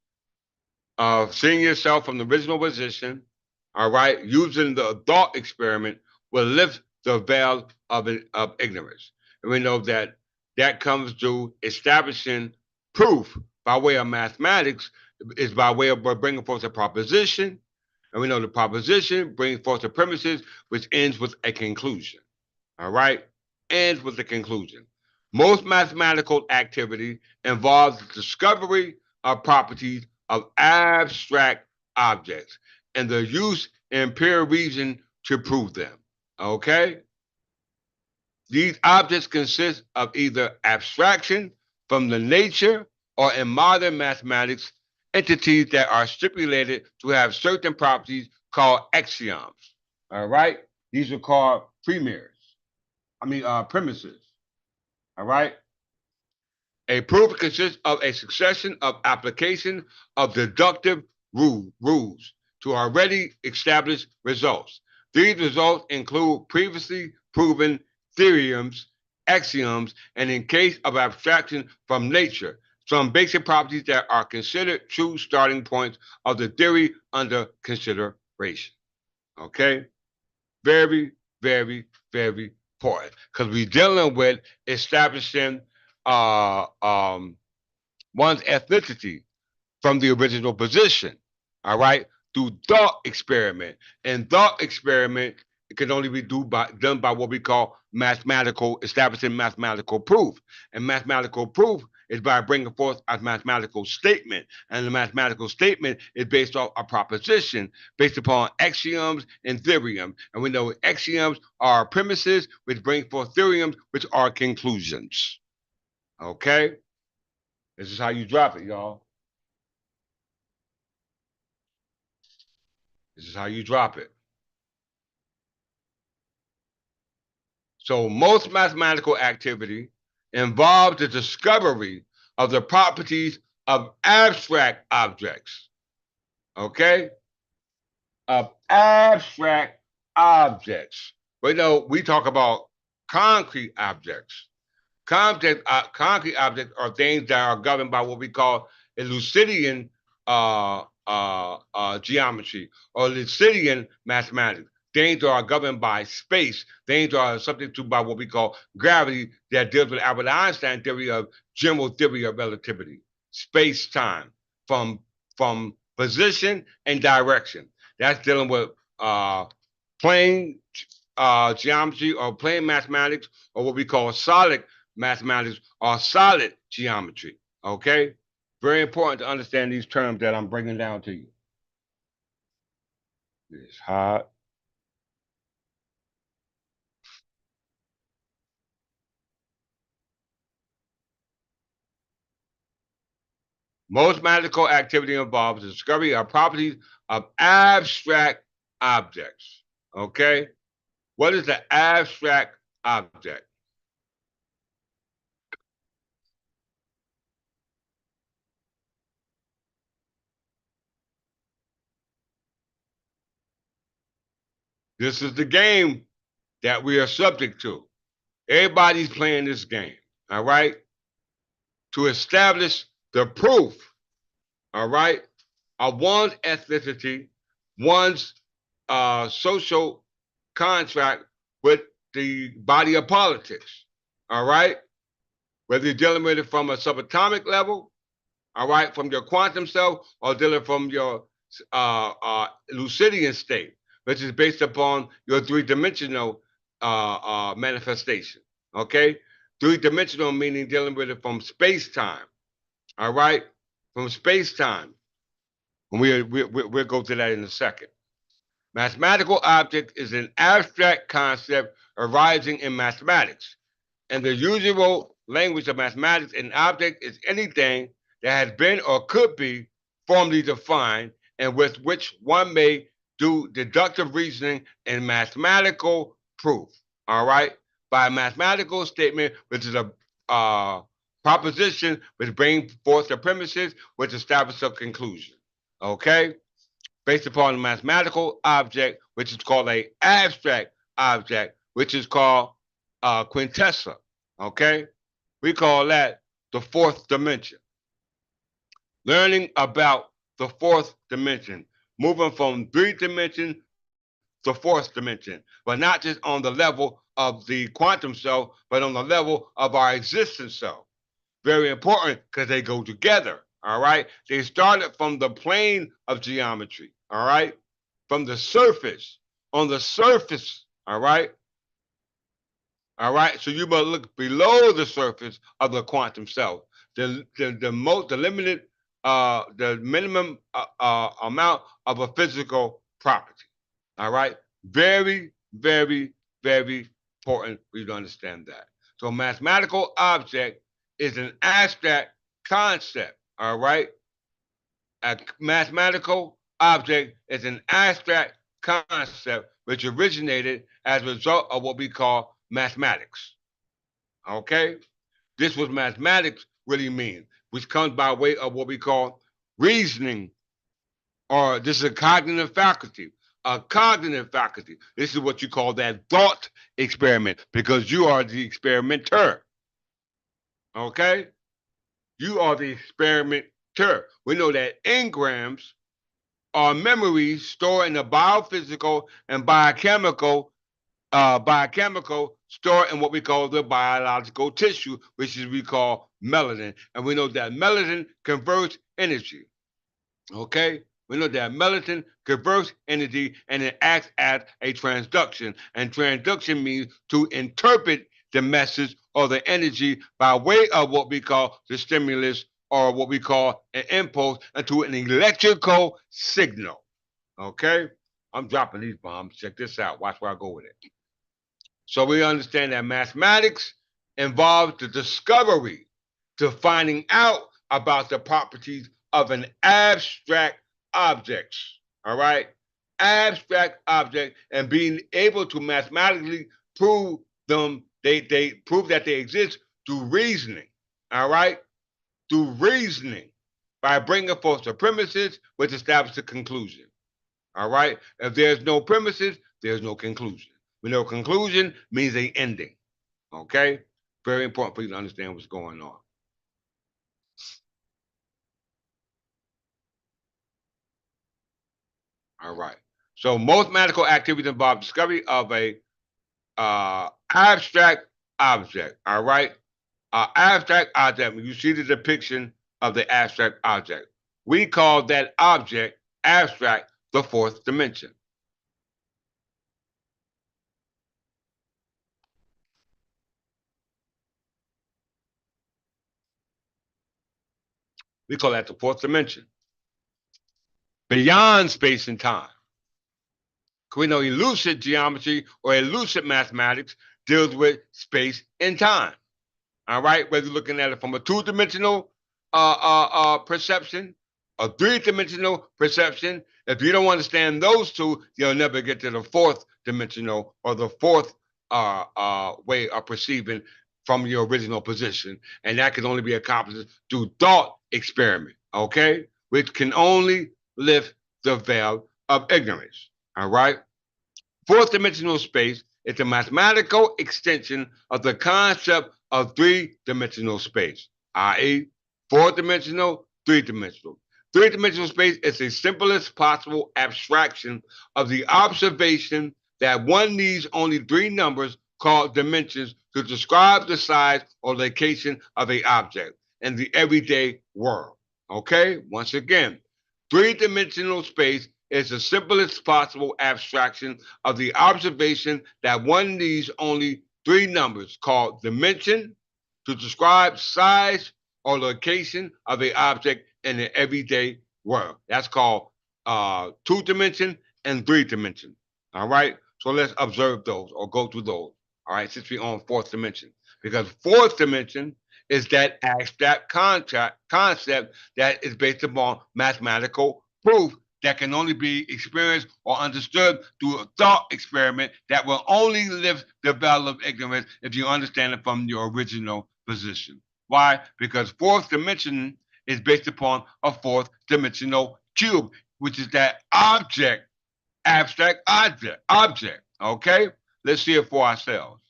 of seeing yourself from the original position, all right, using the thought experiment will lift the veil of ignorance. And we know that that comes to establishing proof by way of mathematics is by way of bringing forth a proposition. And we know the proposition brings forth the premises, which ends with a conclusion. all right, ends with the conclusion. Most mathematical activity involves the discovery of properties of abstract objects and the use in pure reason to prove them. Okay? These objects consist of either abstraction from the nature or in modern mathematics, entities that are stipulated to have certain properties called axioms. All right? These are called premises. All right? A proof consists of a succession of application of deductive rules to already established results. These results include previously proven theorems, axioms, and in case of abstraction from nature, some basic properties that are considered true starting points of the theory under consideration. Okay? Very, very, very important because we're dealing with establishing uh, um, one's ethnicity from the original position. All right, through thought experiment, and thought experiment it can only be done by what we call mathematical establishing mathematical proof. And mathematical proof is by bringing forth a mathematical statement, and the mathematical statement is based off a proposition based upon axioms and theorems. And we know axioms are premises, which bring forth theorems, which are conclusions. Okay, this is how you drop it, y'all. This is how you drop it. So most mathematical activity involves the discovery of the properties of abstract objects. Okay? Of abstract objects. But no, we talk about concrete objects. Concrete objects are things that are governed by what we call Euclidean geometry or Euclidean mathematics. Things that are governed by space. Things that are subject to by what we call gravity that deals with Albert Einstein theory of general theory of relativity, space time, from from position and direction. That's dealing with plane geometry or plane mathematics or what we call solid mathematics or solid geometry. Okay? Very important to understand these terms that I'm bringing down to you. It's hot. Most mathematical activity involves the discovery of properties of abstract objects. Okay? What is the abstract object? This is the game that we are subject to. Everybody's playing this game. All right? To establish the proof, all right, of one's ethnicity, one's social contract with the body of politics. All right? Whether you're dealing with it from a subatomic level, all right, from your quantum self, or dealing from your Lucidian state, which is based upon your three-dimensional manifestation. Okay? Three-dimensional meaning dealing with it from space-time. All right? From space-time. And we'll go to that in a second. Mathematical object is an abstract concept arising in mathematics. And the usual language of mathematics, an object is anything that has been or could be formally defined and with which one may do deductive reasoning and mathematical proof. All right? By a mathematical statement, which is a proposition which brings forth the premises which establish a conclusion. Okay? Based upon a mathematical object, which is called a abstract object, which is called quintessa. Okay, we call that the fourth dimension. Learning about the fourth dimension, moving from three dimension to fourth dimension, but not just on the level of the quantum self, but on the level of our existence self. Very important because they go together. All right. They started from the plane of geometry. All right. From the surface. On the surface. All right. All right, so you must look below the surface of the quantum self. The limited the minimum amount of a physical property. All right, very very very important for you to understand that. So a mathematical object is an abstract concept. All right, a mathematical object is an abstract concept which originated as a result of what we call mathematics. Okay? This was mathematics really mean, which comes by way of what we call reasoning, or this is a cognitive faculty. A cognitive faculty. This is what you call that thought experiment because you are the experimenter. Okay? You are the experimenter. We know that engrams are memories stored in the biophysical and biochemical stored in what we call the biological tissue, which is we call melanin. And we know that melanin converts energy. Okay? We know that melanin converts energy and it acts as a transduction. And transduction means to interpret the message or the energy by way of what we call the stimulus or what we call an impulse into an electrical signal. Okay? I'm dropping these bombs. Check this out. Watch where I go with it. So we understand that mathematics involves the discovery to finding out about the properties of an abstract object. All right? Abstract object and being able to mathematically prove them, they prove that they exist through reasoning. All right? Through reasoning by bringing forth the premises which establish the conclusion. All right? If there's no premises, there's no conclusion. With no conclusion means a ending. Okay? Very important for you to understand what's going on. All right. So most mathematical activities involve discovery of a abstract object. All right. Abstract object. When you see the depiction of the abstract object, we call that object abstract the fourth dimension. We call that the fourth dimension, beyond space and time. We know elucid geometry or elucid mathematics deals with space and time. All right, whether you're looking at it from a two-dimensional perception, a three-dimensional perception. If you don't understand those two, you'll never get to the fourth dimensional or the fourth way of perceiving from your original position, and that can only be accomplished through thought experiment. Okay, which can only lift the veil of ignorance. All right. Fourth dimensional space is a mathematical extension of the concept of three-dimensional space, i.e., four-dimensional, three-dimensional. Three-dimensional space is the simplest possible abstraction of the observation that one needs only three numbers called dimensions to describe the size or location of a object in the everyday world. Okay? Once again, three-dimensional space is the simplest possible abstraction of the observation that one needs only three numbers called dimension to describe size or location of a object in the everyday world. That's called two dimension and three dimension. All right. So let's observe those or go through those. All right. Since we're on fourth dimension, because fourth dimension is that abstract concept that is based upon mathematical proof that can only be experienced or understood through a thought experiment that will only lift the veil of ignorance if you understand it from your original position. Why? Because fourth dimension is based upon a fourth dimensional cube, which is that object, abstract object. Okay? Let's see it for ourselves.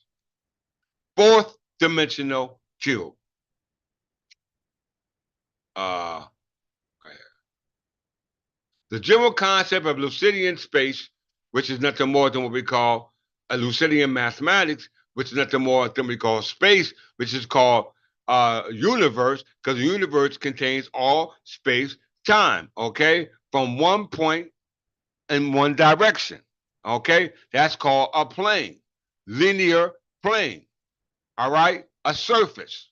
Fourth dimensional cube. Uh, The general concept of Euclidean space, which is nothing more than what we call a Euclidean mathematics, which is nothing more than we call space, which is called universe, because the universe contains all space time, okay, from one point in one direction, okay? That's called a plane, linear plane. All right, a surface.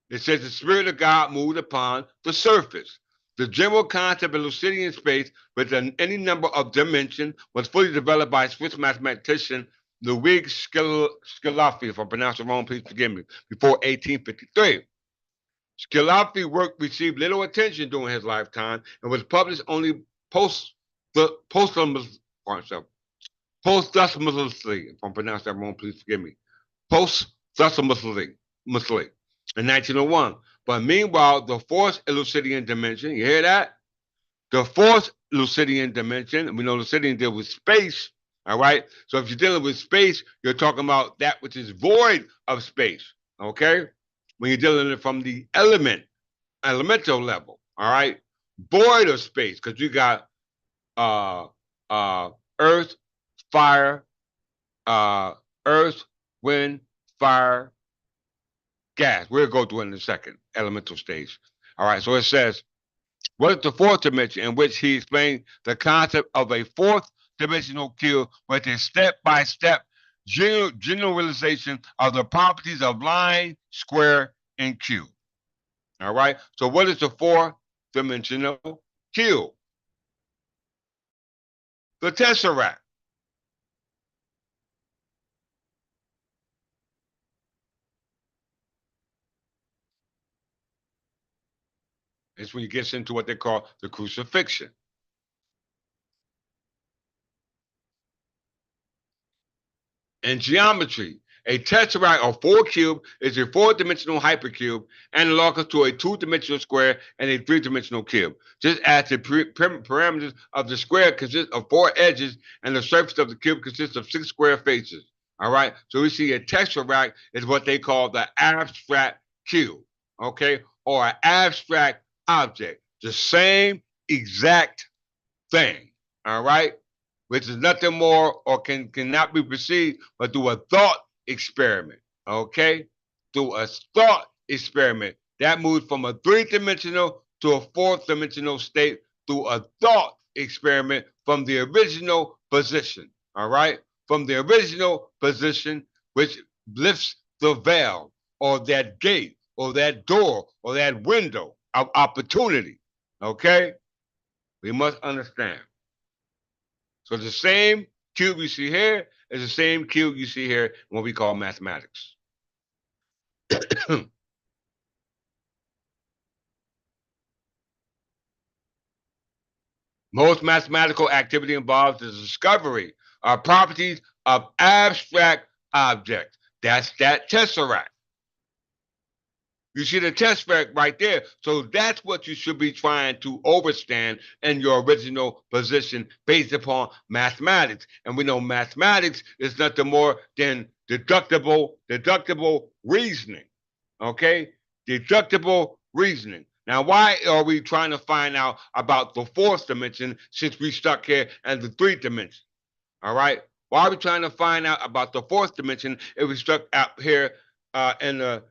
It says the Spirit of God moved upon the surface. The general concept of Euclidean space with any number of dimensions was fully developed by Swiss mathematician Ludwig Schillaci, if I pronounce it wrong, please forgive me, before 1853. Schillaci's work received little attention during his lifetime and was published only post the posthumously, if I pronounce that wrong, please forgive me, posthumously in 1901. But meanwhile, the fourth Euclidean dimension, you hear that? The fourth Euclidean dimension, we know Euclidean deal with space, all right? So if you're dealing with space, you're talking about that which is void of space, okay? When you're dealing with it from the elemental level, all right? Void of space, because you got uh uh earth, fire, uh earth, wind, fire, gas. We'll go through it in a second, elemental stage. All right, so it says, what is the fourth dimension in which he explained the concept of a fourth dimensional cube with a step-by-step generalization of the properties of line, square, and cube. All right, so what is the fourth dimensional cube? The tesseract. It's when he gets into what they call the crucifixion. In geometry, a tesseract or four cube is a four-dimensional hypercube analogous to a two-dimensional square and a three-dimensional cube. Just as the parameters of the square consist of four edges and the surface of the cube consists of six square faces. All right, so we see a tesseract is what they call the abstract cube, okay, or an abstract object, the same exact thing. All right, which is nothing more or cannot be perceived but through a thought experiment. Okay? Through a thought experiment. That moves from a three-dimensional to a fourth-dimensional state through a thought experiment from the original position. All right? From the original position, which lifts the veil or that gate or that door or that window of opportunity. Okay? We must understand. So the same cube you see here is the same cube you see here in what we call mathematics. Most mathematical activity involves the discovery of properties of abstract objects. That's that tesseract. You see the tesseract right there. So that's what you should be trying to overstand in your original position based upon mathematics. And we know mathematics is nothing more than deductible reasoning. Okay? Deductible reasoning. Now, why are we trying to find out about the fourth dimension since we stuck here in the three dimension? All right? Why are we trying to find out about the fourth dimension if we stuck out here in the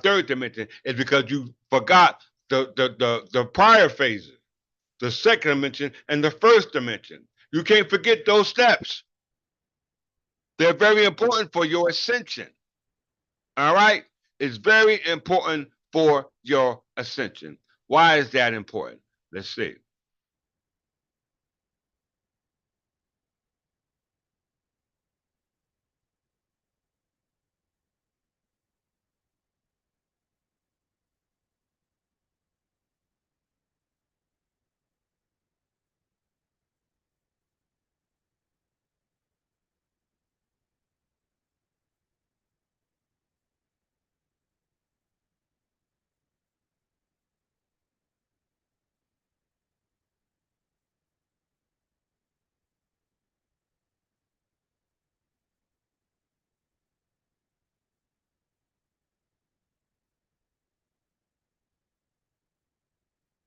third dimension? Is because you forgot the prior phases, the second dimension and the first dimension. You can't forget those steps. They're very important for your ascension. All right? It's very important for your ascension. Why is that important? Let's see.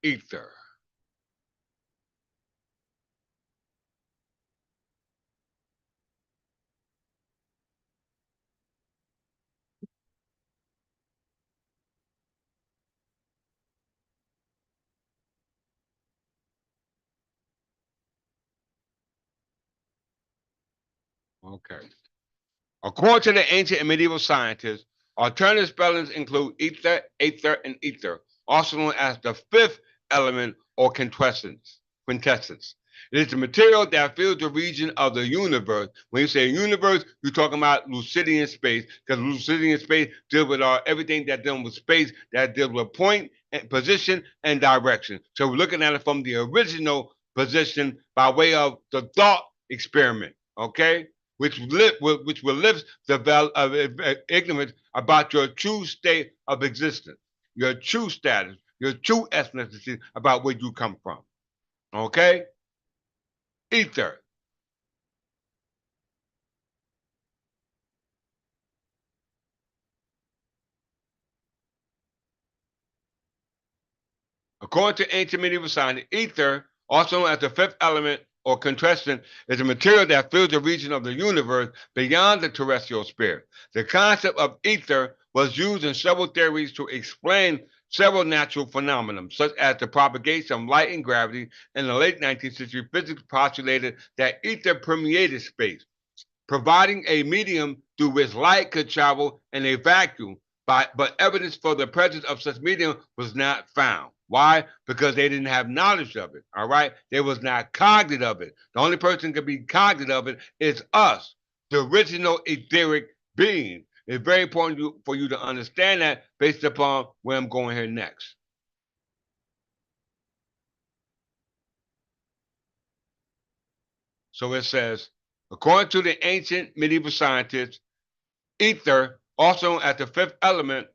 Ether. Okay. According to the ancient and medieval scientists, alternative spellings include ether, aether, and ether, also known as the fifth element or quintessence. Quintessence. It is the material that fills the region of the universe. When you say universe, you're talking about Lucidian space, because Lucidian space deals with everything that deals with space, that deals with point, and position, and direction. So we're looking at it from the original position by way of the thought experiment. Okay, which will lift the veil of ignorance about your true state of existence, your true status, your true ethnicity about where you come from. Okay? Ether. According to ancient medieval science, ether, also known as the fifth element or contestant, is a material that fills the region of the universe beyond the terrestrial sphere. The concept of ether was used in several theories to explain several natural phenomena, such as the propagation of light and gravity. In the late 19th century, physics postulated that ether permeated space, providing a medium through which light could travel in a vacuum, but evidence for the presence of such medium was not found. Why? Because they didn't have knowledge of it. All right, they was not cognizant of it. The only person who can be cognizant of it is us, the original etheric being. It's very important for you to understand that based upon where I'm going here next. So it says, according to the ancient medieval scientists, ether, also as the fifth element,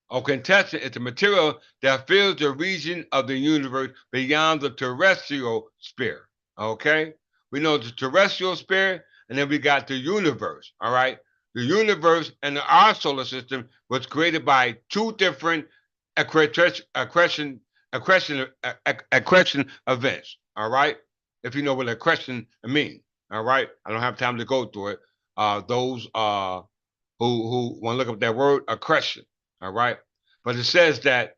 or contestant is the material that fills the region of the universe beyond the terrestrial sphere. Okay? We know the terrestrial sphere, and then we got the universe. All right? The universe and our solar system was created by two different accretion, accretion events. All right? If you know what accretion means. All right? I don't have time to go through it. Those who want to look up that word accretion. All right. But it says that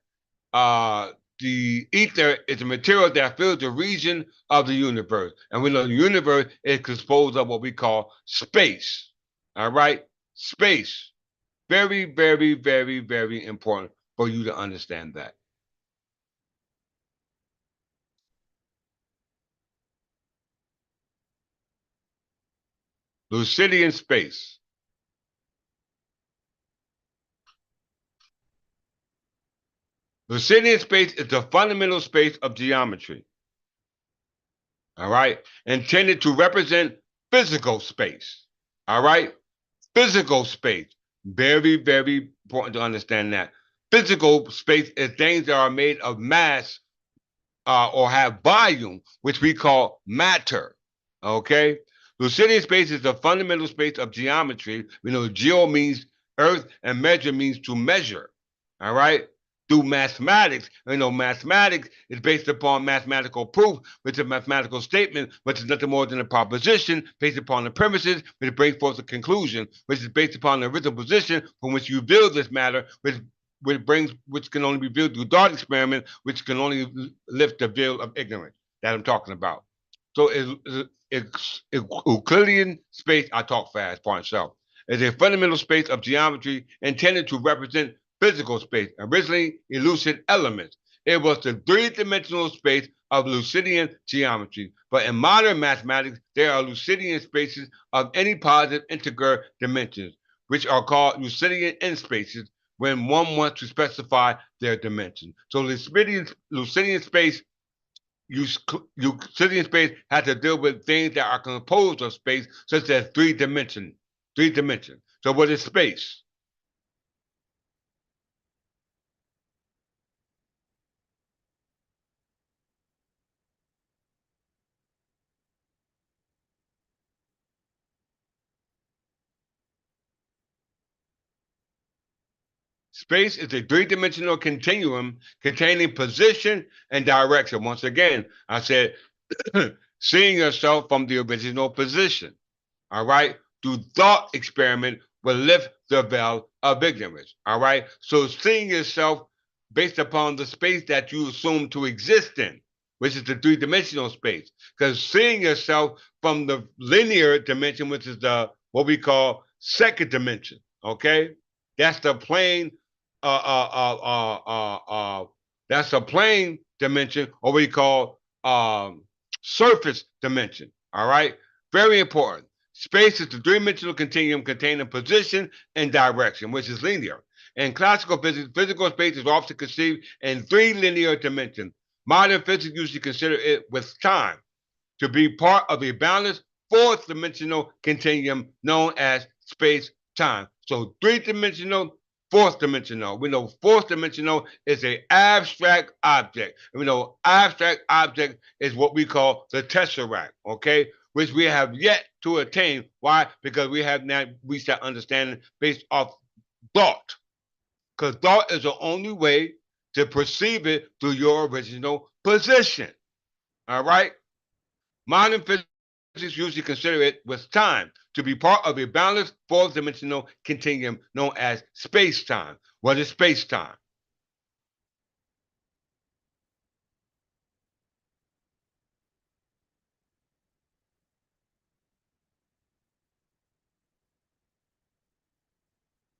the ether is a material that fills the region of the universe. And we know the universe is composed of what we call space. All right. Space. Very, very, very, very important for you to understand that. Lucidian space. Lucidian space is the fundamental space of geometry. All right. Intended to represent physical space. All right. Physical space. Very, very important to understand that. Physical space is things that are made of mass or have volume, which we call matter. Okay? Euclidean space is the fundamental space of geometry. We know geo means earth and measure means to measure. All right? Through mathematics, mathematics is based upon mathematical proof, which is a mathematical statement, which is nothing more than a proposition based upon the premises, which brings forth a conclusion, which is based upon the original position from which you build this matter, which can only be viewed through thought experiment, which can only lift the veil of ignorance that I'm talking about. So it's Euclidean space, I talk fast, for itself, is a fundamental space of geometry intended to represent physical space, originally elucid elements. It was the three-dimensional space of Euclidean geometry. But in modern mathematics, there are Euclidean spaces of any positive integer dimensions, which are called Euclidean end spaces when one wants to specify their dimension. So Euclidean space, Euclidean space has to deal with things that are composed of space, such as three dimension. Three dimension. So what is space? Space is a three-dimensional continuum containing position and direction. Once again, I said seeing yourself from the original position. All right? Through thought experiment will lift the veil of ignorance. All right? So seeing yourself based upon the space that you assume to exist in, which is the three-dimensional space. Because seeing yourself from the linear dimension, which is the what we call second dimension. Okay, that's the plane. Uh, uh, uh, uh, that's a plane dimension, or we call surface dimension. All right, very important. Space is the three-dimensional continuum containing position and direction, which is linear. In classical physics, physical space is often conceived in three linear dimensions. Modern physics usually consider it with time to be part of a balanced fourth dimensional continuum known as space time. So three dimensional, fourth dimensional. We know fourth dimensional is an abstract object. And we know abstract object is what we call the tesseract, okay? Which we have yet to attain. Why? Because we have now reached that understanding based off thought. Because thought is the only way to perceive it through your original position. All right? Modern physics usually consider it with time to be part of a balanced fourth dimensional continuum known as space time. What is space time?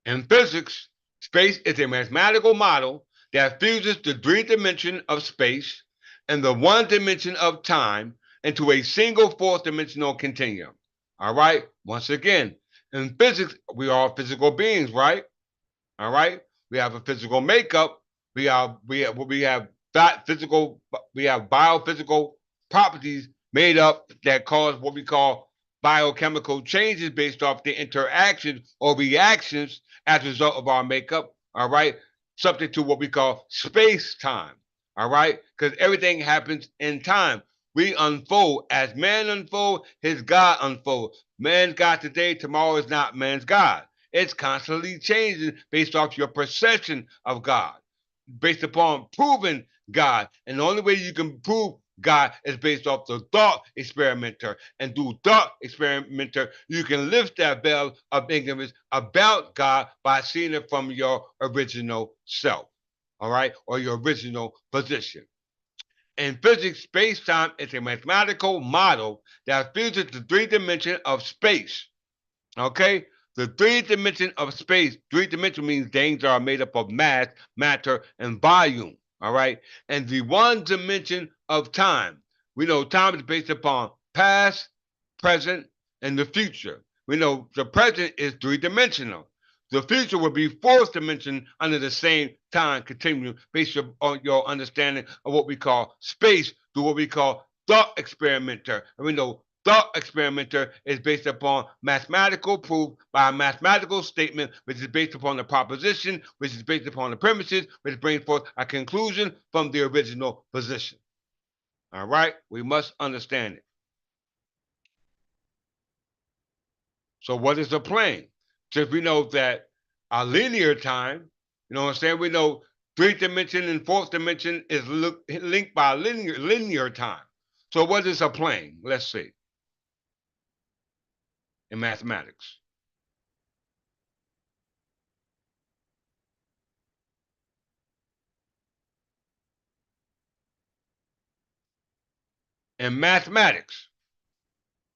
In physics, space is a mathematical model that fuses the three dimension of space and the one dimension of time into a single fourth dimensional continuum. All right? Once again, in physics, we are physical beings, right? All right, we have a physical makeup. We have biophysical properties made up that cause what we call biochemical changes based off the interactions or reactions as a result of our makeup. All right, subject to what we call space time. All right, because everything happens in time. We unfold as man unfold, his God unfold. Man's God today, tomorrow is not man's God. It's constantly changing based off your perception of God, based upon proving God. And the only way you can prove God is based off the thought experimenter. And through thought experimenter, you can lift that veil of ignorance about God by seeing it from your original self, all right, or your original position. In physics, space time is a mathematical model that fuses the three dimension of space. Okay? The three dimension of space, three dimension means things are made up of mass, matter, and volume. All right? And the one dimension of time. We know time is based upon past, present, and the future. We know the present is three dimensional. The future will be fourth dimension under the same time continuum based on your understanding of what we call space through what we call thought experimenter. And we know thought experimenter is based upon mathematical proof by a mathematical statement, which is based upon the proposition, which is based upon the premises, which brings forth a conclusion from the original position. All right? We must understand it. So, what is a plane? Since we know that a linear time, you know what I'm saying? We know three dimension and fourth dimension is linked by linear time. So, what is a plane? Let's see in mathematics. In mathematics,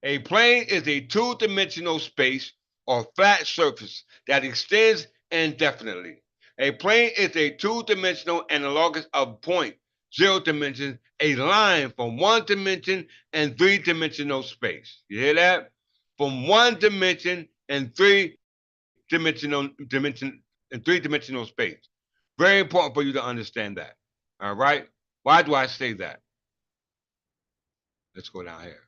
a plane is a two-dimensional space or flat surface that extends indefinitely. A plane is a two-dimensional analogous of point, zero dimensions, a line from one dimension and three-dimensional space. You hear that? From one dimension and three-dimensional space. Very important for you to understand that. All right? Why do I say that? Let's go down here.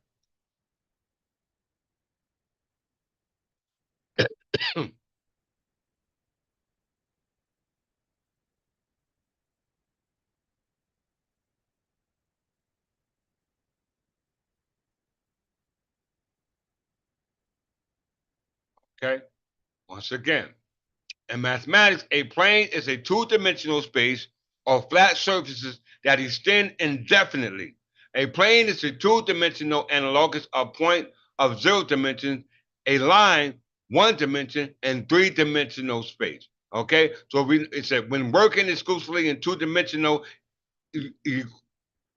Okay? Once again, in mathematics, a plane is a two-dimensional space or flat surfaces that extend indefinitely. A plane is a two-dimensional analogous of point of zero dimensions, a line, one dimension, and three-dimensional space. Okay, so it said when working exclusively in two-dimensional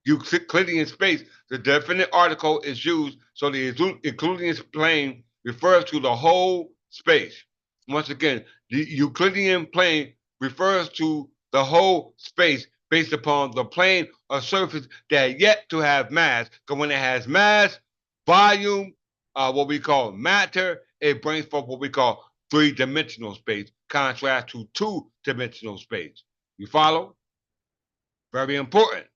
Euclidean space, the definite article is used, so the Euclidean plane refers to the whole space. Once again, the Euclidean plane refers to the whole space based upon the plane or surface that yet to have mass. Because when it has mass, volume, what we call matter, it brings forth what we call three-dimensional space, contrast to two-dimensional space. You follow? Very important.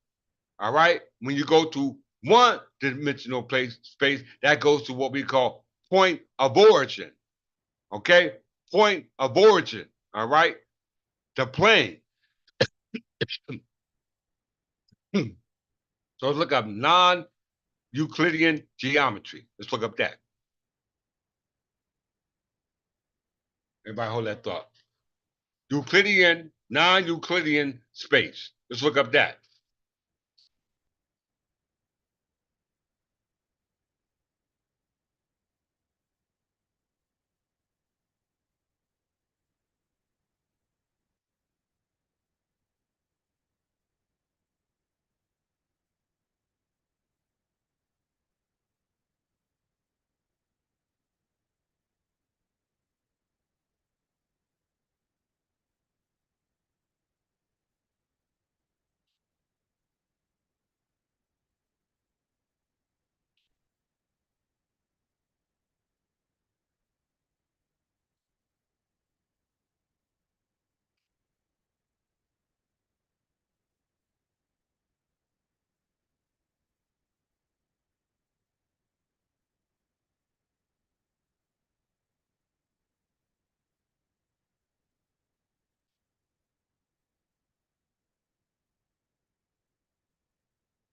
All right. When you go to one-dimensional space, that goes to what we call point of origin. Okay, point of origin. All right, the plane. So let's look up non-Euclidean geometry. Let's look up that. Everybody hold that thought. Euclidean, non-Euclidean space. Let's look up that.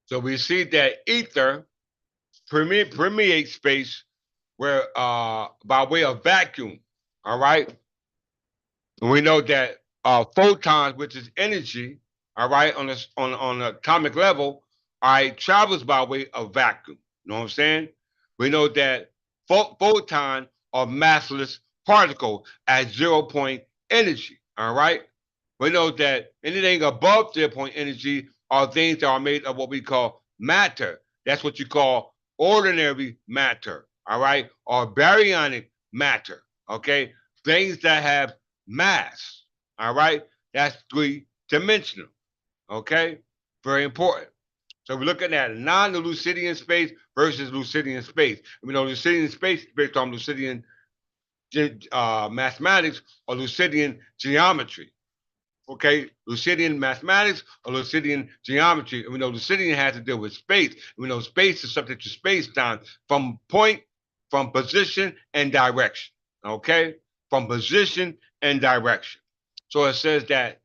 So we see that ether permeates space where by way of vacuum. All right. And we know that photons, which is energy, all right, on an atomic level, all right, travels by way of vacuum. You know what I'm saying? We know that photon are massless particles at 0 point energy. All right. We know that anything above 0 point energy are things that are made of what we call matter. That's what you call ordinary matter. All right, or baryonic matter. Okay, things that have mass. All right, that's three-dimensional. Okay, very important. So we're looking at non-Euclidean space versus Euclidean space. We know Euclidean space is based on Euclidean mathematics or Euclidean geometry. Okay, Euclidean mathematics or Euclidean geometry. And we know Euclidean has to deal with space. And we know space is subject to space-time from point, from position and direction. Okay, from position and direction. So it says that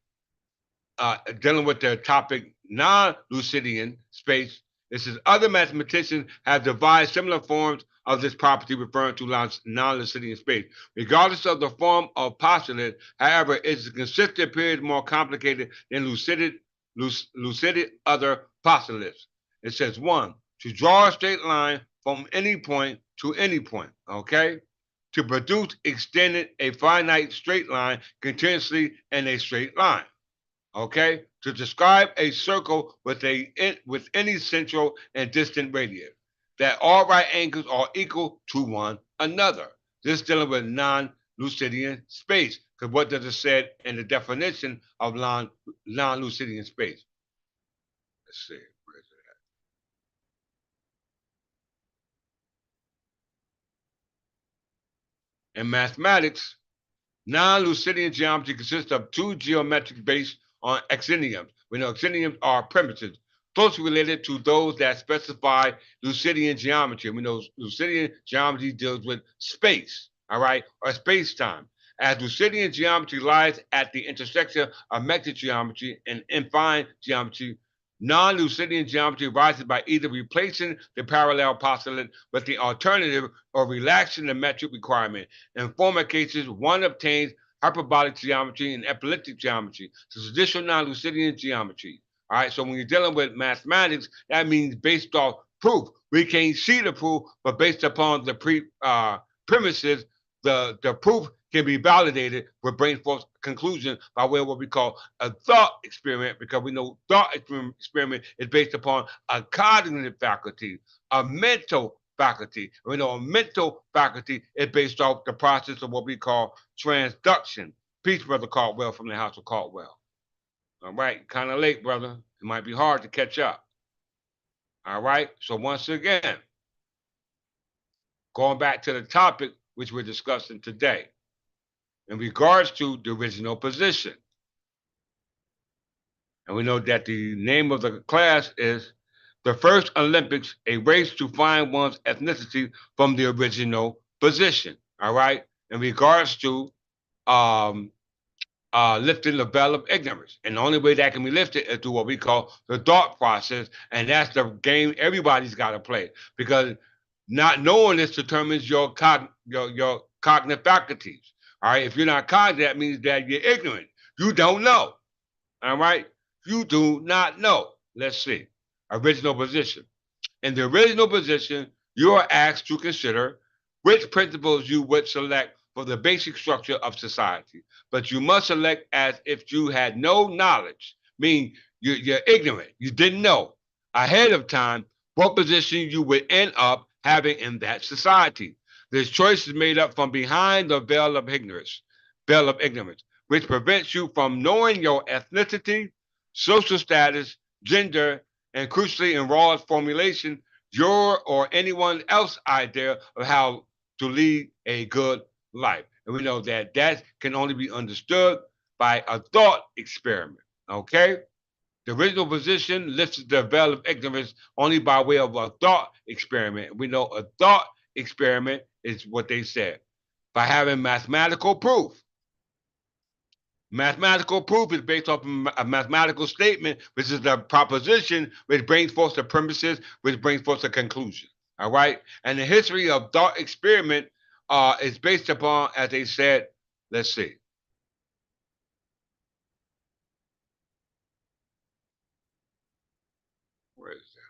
dealing with the topic non-Euclidean space, it says other mathematicians have devised similar forms of this property referring to non-Euclidean space. Regardless of the form of postulate, however, it's a consistent period more complicated than Lucid other postulates. It says one, to draw a straight line from any point to any point, okay? To produce extended a finite straight line continuously in a straight line. Okay, to describe a circle with any central and distant radius, that all right angles are equal to one another. This dealing with non-Euclidean space. Because what does it say in the definition of non-Euclidean space? Let's see. Where is it? In mathematics, non-Euclidean geometry consists of two geometric based on axioms. We know axioms are primitives closely related to those that specify Euclidean geometry. We know Euclidean geometry deals with space, all right, or space-time. As Euclidean geometry lies at the intersection of metric geometry and affine geometry, non-Euclidean geometry arises by either replacing the parallel postulate with the alternative or relaxing the metric requirement. In former cases, one obtains hyperbolic geometry and elliptic geometry, so traditional non-Euclidean geometry. All right, so when you're dealing with mathematics, that means based off proof. We can't see the proof, but based upon the premises, the proof can be validated with brain force conclusion by way of what we call a thought experiment, because we know thought experiment is based upon a cognitive faculty, a mental faculty. We know a mental faculty is based off the process of what we call transduction. Peace, Brother Caldwell from the House of Caldwell. All right, kind of late, brother. It might be hard to catch up. All right, so once again, going back to the topic which we're discussing today, in regards to the original position. And we know that the name of the class is The First Olympics, a race to find one's ethnicity from the original position. All right. In regards to um, lifting the veil of ignorance. And the only way that can be lifted is through what we call the thought process. And that's the game everybody's got to play, because not knowing this determines your cognitive faculties. All right. If you're not cognitive, that means that you're ignorant. You don't know. All right. You do not know. Let's see. Original position. In the original position, you are asked to consider which principles you would select for the basic structure of society. But you must select as if you had no knowledge, meaning you're ignorant. You didn't know ahead of time what position you would end up having in that society. This choice is made up from behind the veil of ignorance, which prevents you from knowing your ethnicity, social status, gender, and crucially in Raw's formulation, your or anyone else's idea of how to lead a good life. And we know that that can only be understood by a thought experiment. Okay? The original position lifts the veil of ignorance only by way of a thought experiment. We know a thought experiment is what they said. By having mathematical proof. Mathematical proof is based off a mathematical statement, which is the proposition, which brings forth the premises, which brings forth the conclusion. All right? And the history of thought experiment is based upon, as they said, let's see. Where is that?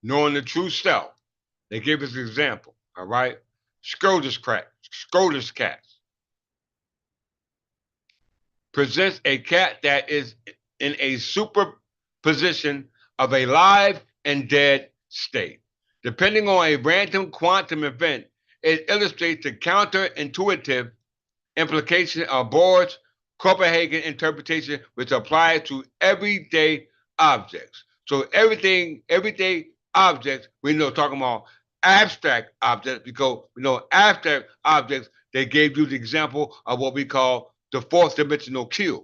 Knowing the true self. They give us an example. All right? Schroeder's cat presents a cat that is in a superposition of a live and dead state. Depending on a random quantum event, it illustrates the counterintuitive implication of Bohr's Copenhagen interpretation, which applies to everyday objects. So everyday objects, we know talking about abstract objects, because we know abstract objects, they gave you the example of what we call the fourth dimensional cube.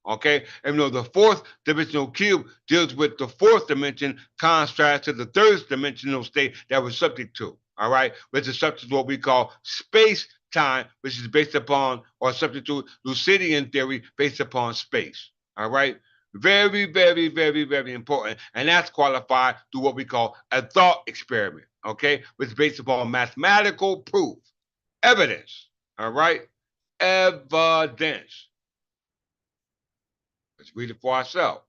Okay, and you know the fourth dimensional cube deals with the fourth dimension contrast to the third dimensional state that we're subject to. All right, which is subject to what we call space time, which is based upon or subject to Lucidian theory based upon space. All right, very, very, very, very important, and that's qualified through what we call a thought experiment. Okay, which is based upon mathematical proof, evidence. All right, evidence. Let's read it for ourselves.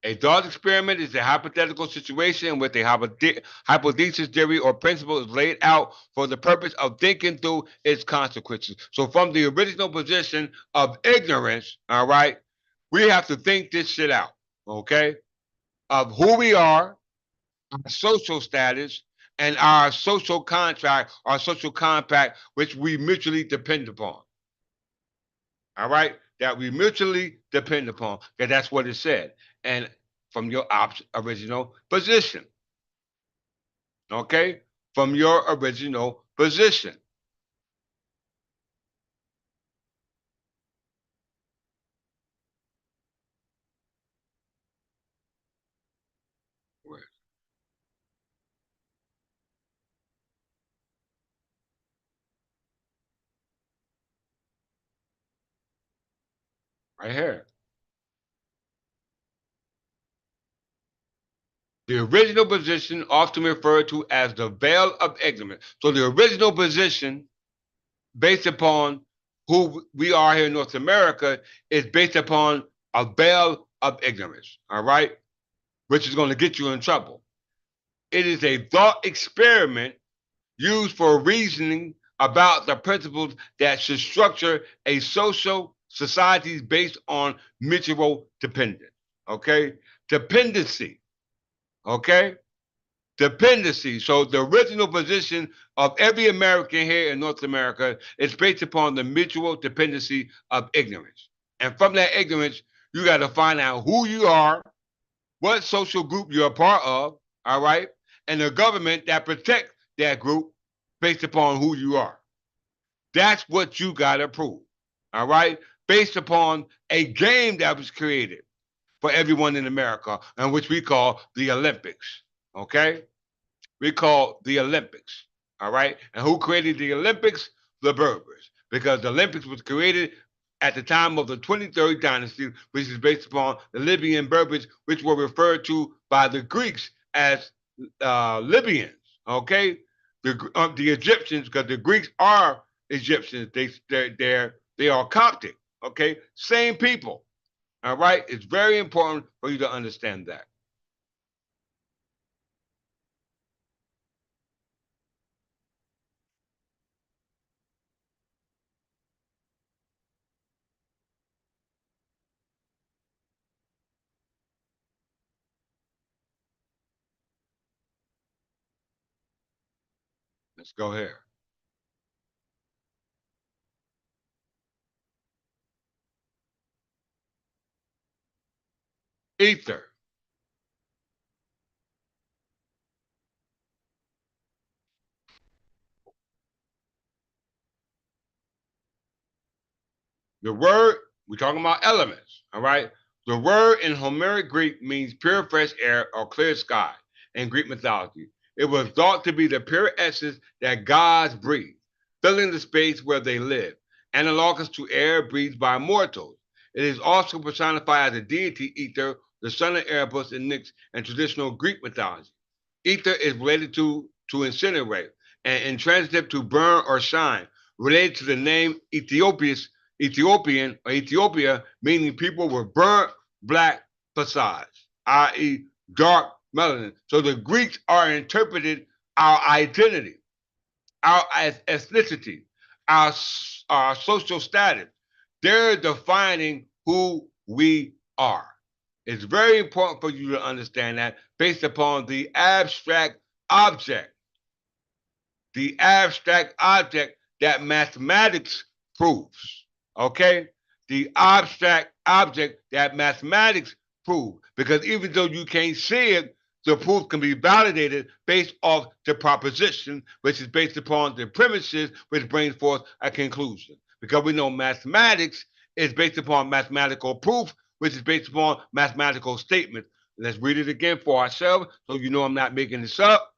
A thought experiment is a hypothetical situation in which a hypothesis, theory, or principle is laid out for the purpose of thinking through its consequences. So, from the original position of ignorance, all right, we have to think this shit out, okay, of who we are, our social status, and our social contract, our social compact, which we mutually depend upon. All right, that we mutually depend upon, because that's what it said. And from your original position. Okay, from your original position. Right here. The original position, often referred to as the veil of ignorance. So the original position, based upon who we are here in North America, is based upon a veil of ignorance. All right, which is going to get you in trouble. It is a thought experiment used for reasoning about the principles that should structure a social societies based on mutual dependence. Okay, dependency. Okay, dependency. So the original position of every American here in North America is based upon the mutual dependency of ignorance. And from that ignorance, you got to find out who you are, what social group you're a part of, all right, and the government that protects that group based upon who you are. That's what you got to prove, all right, based upon a game that was created for everyone in America, and which we call the Olympics, okay? We call the Olympics. All right. And who created the Olympics? The Berbers. Because the Olympics was created at the time of the 23rd dynasty, which is based upon the Libyan Berbers, which were referred to by the Greeks as Libyans. Okay. The Egyptians, because the Greeks are Egyptians, they are Coptic. Okay. Same people. All right. It's very important for you to understand that. Let's go here. Ether. The word, we're talking about elements, all right? The word in Homeric Greek means pure fresh air or clear sky in Greek mythology. It was thought to be the pure essence that gods breathe, filling the space where they live, analogous to air breathed by mortals. It is also personified as a deity, Ether, the son of Erebus and Nyx in traditional Greek mythology. Ether is related to incinerate and intransitive to burn or shine, related to the name Ethiopian or Ethiopia, meaning people with burnt black facades, i.e., dark melanin. So the Greeks are interpreted our identity, our ethnicity, our, our social status. They're defining who we are. It's very important for you to understand that based upon the abstract object that mathematics proves. Okay? The abstract object that mathematics prove. Because even though you can't see it, the proof can be validated based off the proposition, which is based upon the premises, which brings forth a conclusion. Because we know mathematics is based upon mathematical proof, which is based upon mathematical statements. Let's read it again for ourselves so you know I'm not making this up.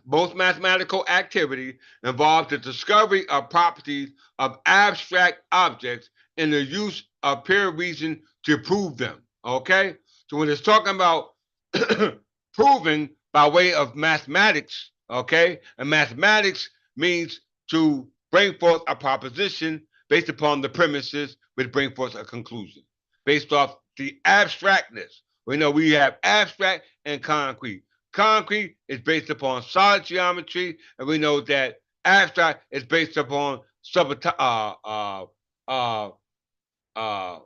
Most mathematical activity involves the discovery of properties of abstract objects and the use of pure reason to prove them. Okay? So when it's talking about proving by way of mathematics, okay? And mathematics means to bring forth a proposition based upon the premises which bring forth a conclusion based off the abstractness. We know we have abstract and concrete. Concrete is based upon solid geometry, and we know that abstract is based upon uh, uh,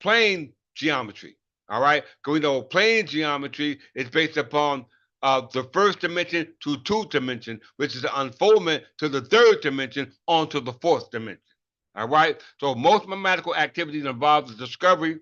plane geometry. All right, because we know plane geometry is based upon the first dimension to two dimension, which is the unfoldment to the third dimension onto the fourth dimension. All right, so most mathematical activities involve the discovery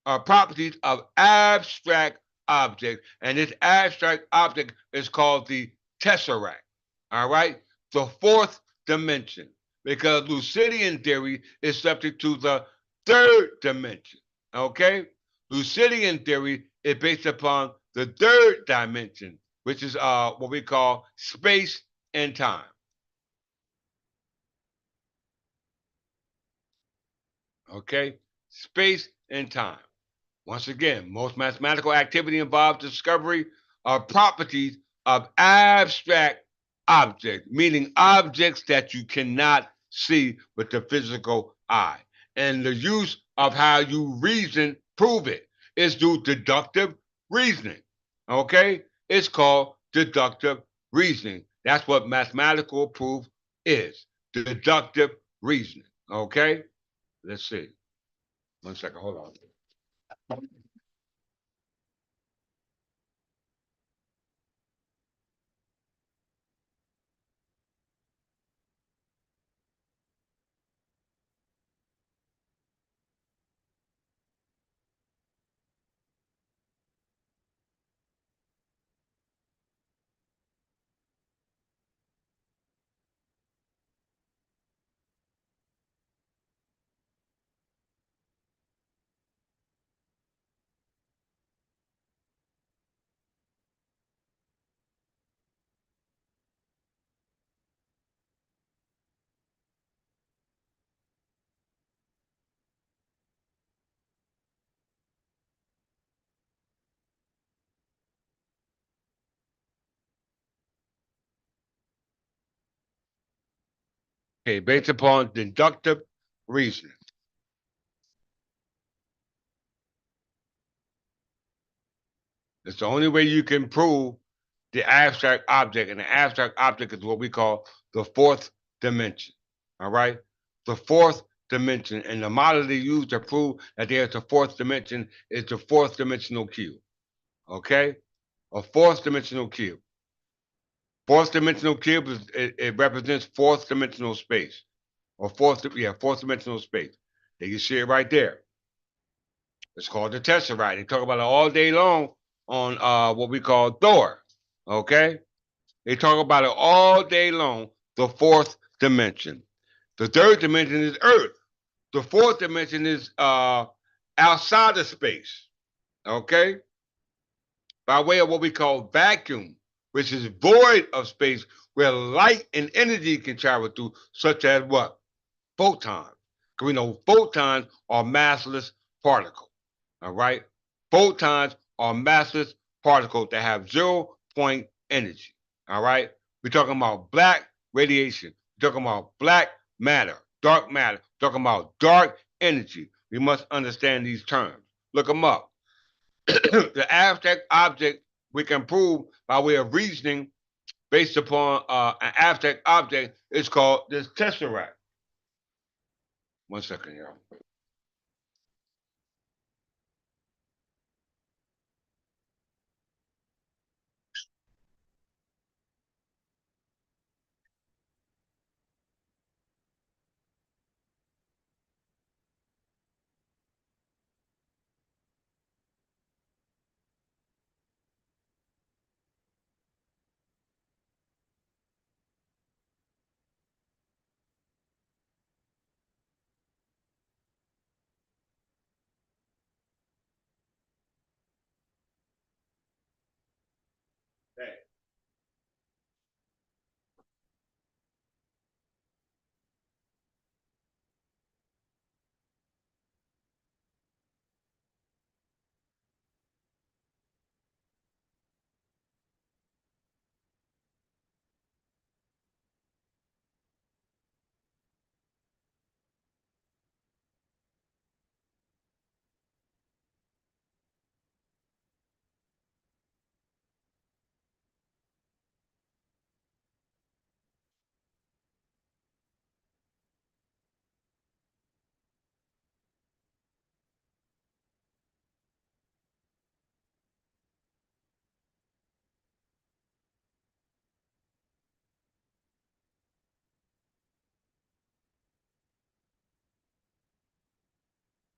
are properties of abstract objects, and this abstract object is called the tesseract. All right, the fourth dimension, because Lucidian theory is subject to the third dimension. Okay, Lucidian theory is based upon the third dimension, which is what we call space and time. Okay, space and time. Once again, most mathematical activity involves discovery of properties of abstract objects, meaning objects that you cannot see with the physical eye, and the use of how you reason prove it. It's through deductive reasoning. Okay? It's called deductive reasoning. That's what mathematical proof is. Deductive reasoning. Okay? Let's see. 1 second. Hold on. Okay, based upon deductive reasoning. It's the only way you can prove the abstract object, and the abstract object is what we call the fourth dimension. All right? The fourth dimension, and the model they use to prove that there's a fourth dimension is the fourth dimensional cube. Okay? A fourth dimensional cube. Fourth dimensional cube it represents fourth dimensional space. Or fourth dimensional space. There you see it right there. It's called the tesseract. They talk about it all day long on what we call Thor. Okay? They talk about it all day long, the fourth dimension. The third dimension is Earth. The fourth dimension is outside of space. Okay? By way of what we call vacuum, which is void of space where light and energy can travel through, such as what? Photons. Because we know photons are massless particles. All right? Photons are massless particles that have 0 point energy. All right? We're talking about black radiation. We're talking about black matter, dark matter. We're talking about dark energy. We must understand these terms. Look them up. The abstract object we can prove by way of reasoning based upon an abstract object is called this tesseract. 1 second, y'all.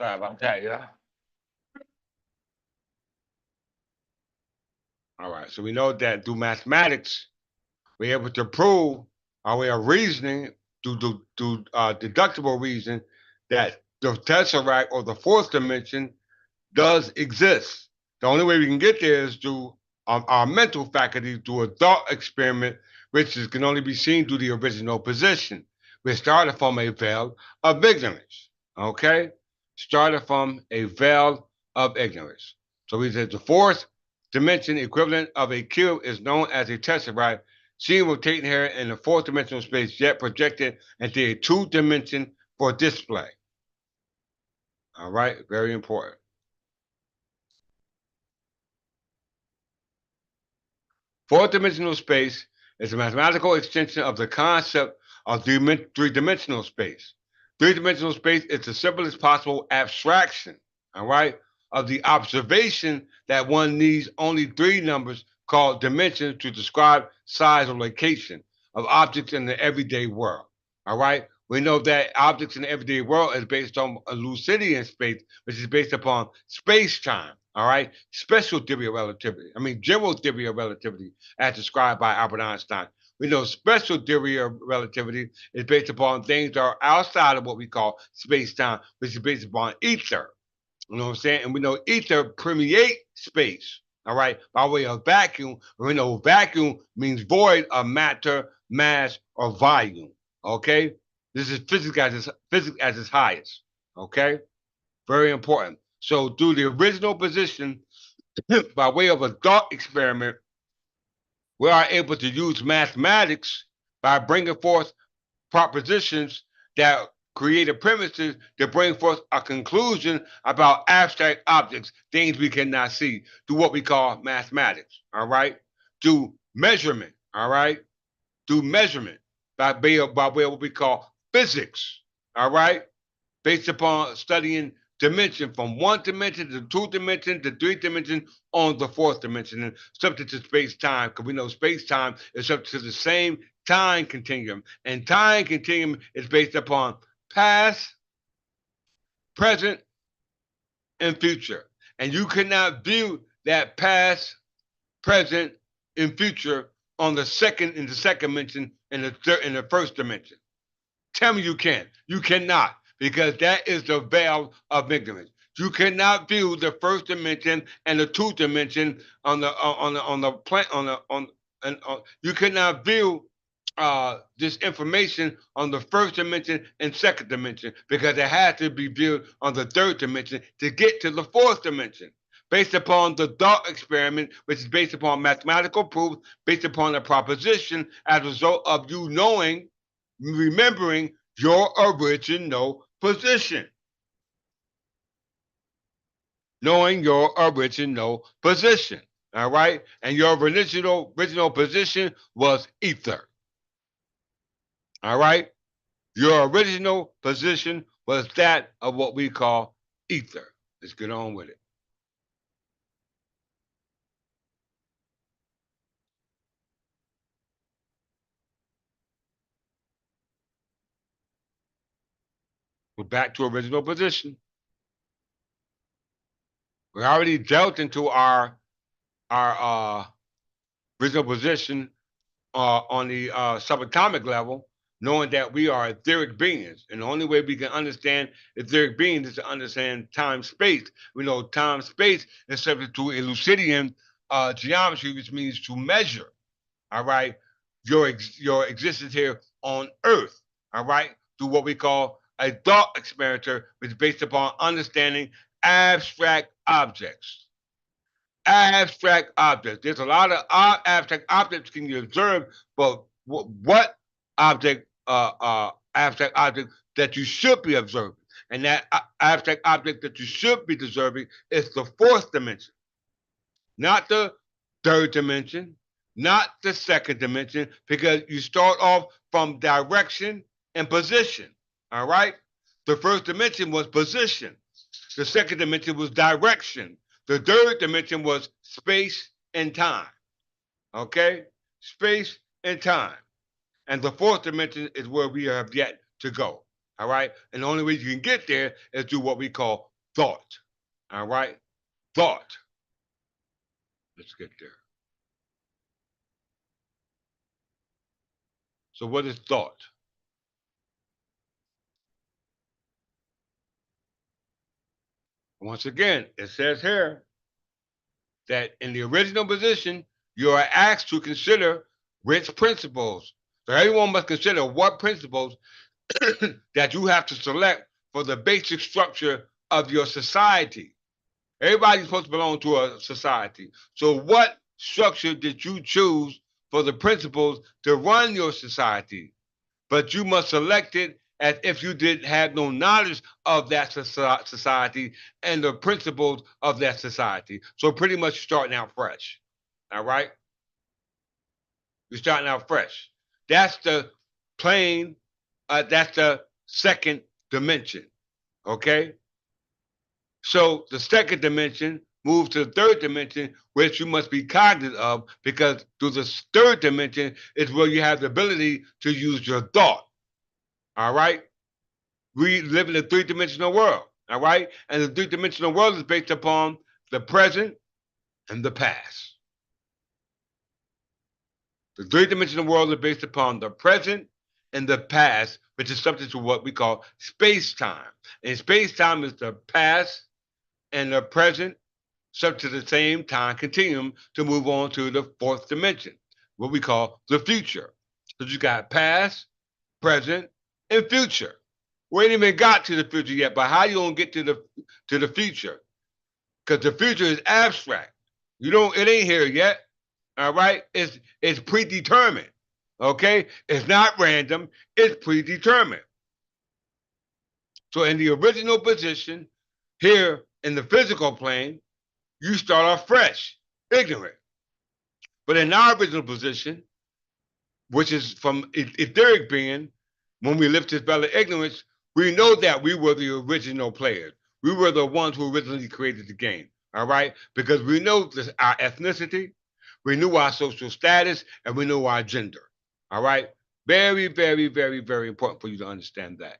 Sorry about that, yeah. All right. So we know that through mathematics, we're able to prove our way of reasoning through deductible reason that the tesseract or the fourth dimension does exist. The only way we can get there is through our mental faculty, through a thought experiment, which can only be seen through the original position. We started from a veil of ignorance. Okay? Started from a veil of ignorance. So we said the fourth dimension equivalent of a cube is known as a tesseract, seen rotating here in the fourth dimensional space, yet projected into a two dimension for display. All right, very important. Fourth-dimensional space is a mathematical extension of the concept of three-dimensional space. Three-dimensional space is the simplest possible abstraction, all right, of the observation that one needs only three numbers called dimensions to describe size or location of objects in the everyday world. All right. We know that objects in the everyday world is based on a Euclidean space, which is based upon space-time. All right. Special theory of relativity. I mean, general theory of relativity as described by Albert Einstein. We know special theory of relativity is based upon things that are outside of what we call space-time, which is based upon ether. You know what I'm saying? And we know ether permeate space, all right, by way of vacuum. We know vacuum means void of matter, mass, or volume. Okay? This is physics at its highest. Okay? Very important. So through the original position, by way of a thought experiment, we are able to use mathematics by bringing forth propositions that create premises to bring forth a conclusion about abstract objects, things we cannot see, through what we call mathematics, all right? Through measurement, all right? Through measurement by way of what we call physics, all right? Based upon studying dimension from one dimension to two dimension to three dimension on the fourth dimension and subject to space time because we know space time is subject to the same time continuum and time continuum is based upon past, present, and future, and you cannot view that past, present, and future on the second dimension in the first dimension. Tell me you can. You cannot, because that is the veil of ignorance. You cannot view the first dimension and the two dimension on the plant on and you cannot view this information on the first dimension and second dimension because it has to be viewed on the third dimension to get to the fourth dimension based upon the thought experiment, which is based upon mathematical proof, based upon a proposition as a result of you knowing, remembering your original position. Knowing your original position. All right. And your original position was ether. All right. Your original position was that of what we call ether. Let's get on with it. We're back to original position. We already dealt into our original position on the subatomic level, knowing that we are etheric beings. And the only way we can understand etheric beings is to understand time space. We know time space is subject to Euclidean geometry, which means to measure, all right, your existence here on Earth, all right, through what we call a thought experimenter, which is based upon understanding abstract objects. Abstract objects. There's a lot of abstract objects can be observed, but what abstract object that you should be observing, and that abstract object that you should be observing is the fourth dimension, not the third dimension, not the second dimension, because you start off from direction and position. All right. The first dimension was position. The second dimension was direction. The third dimension was space and time. Okay? Space and time. And the fourth dimension is where we have yet to go. All right? And the only way you can get there is through what we call thought. All right? Thought. Let's get there. So, what is thought? Once again, it says here that in the original position, you are asked to consider which principles. So everyone must consider what principles that you have to select for the basic structure of your society. Everybody's supposed to belong to a society. So what structure did you choose for the principles to run your society? But you must select it as if you didn't have no knowledge of that society and the principles of that society. So pretty much starting out fresh. All right? You're starting out fresh. That's the plane, that's the second dimension. Okay? So the second dimension moves to the third dimension, which you must be cognizant of, because through the third dimension is where you have the ability to use your thought. All right? We live in a three-dimensional world. All right? And the three-dimensional world is based upon the present and the past. The three-dimensional world is based upon the present and the past, which is subject to what we call space-time. And space-time is the past and the present subject to the same time continuum to move on to the fourth dimension, what we call the future. So you got past, present, and future. We ain't even got to the future yet, but how you gonna get to the future? Because the future is abstract. You don't, it ain't here yet. All right? It's predetermined. Okay? It's not random, it's predetermined. So in the original position, here in the physical plane, you start off fresh, ignorant. But in our original position, which is from etheric being, when we lift this veil of ignorance, we know that we were the original players. We were the ones who originally created the game. All right? Because we know our ethnicity, we knew our social status, and we knew our gender. All right? Very, very, very, very important for you to understand that.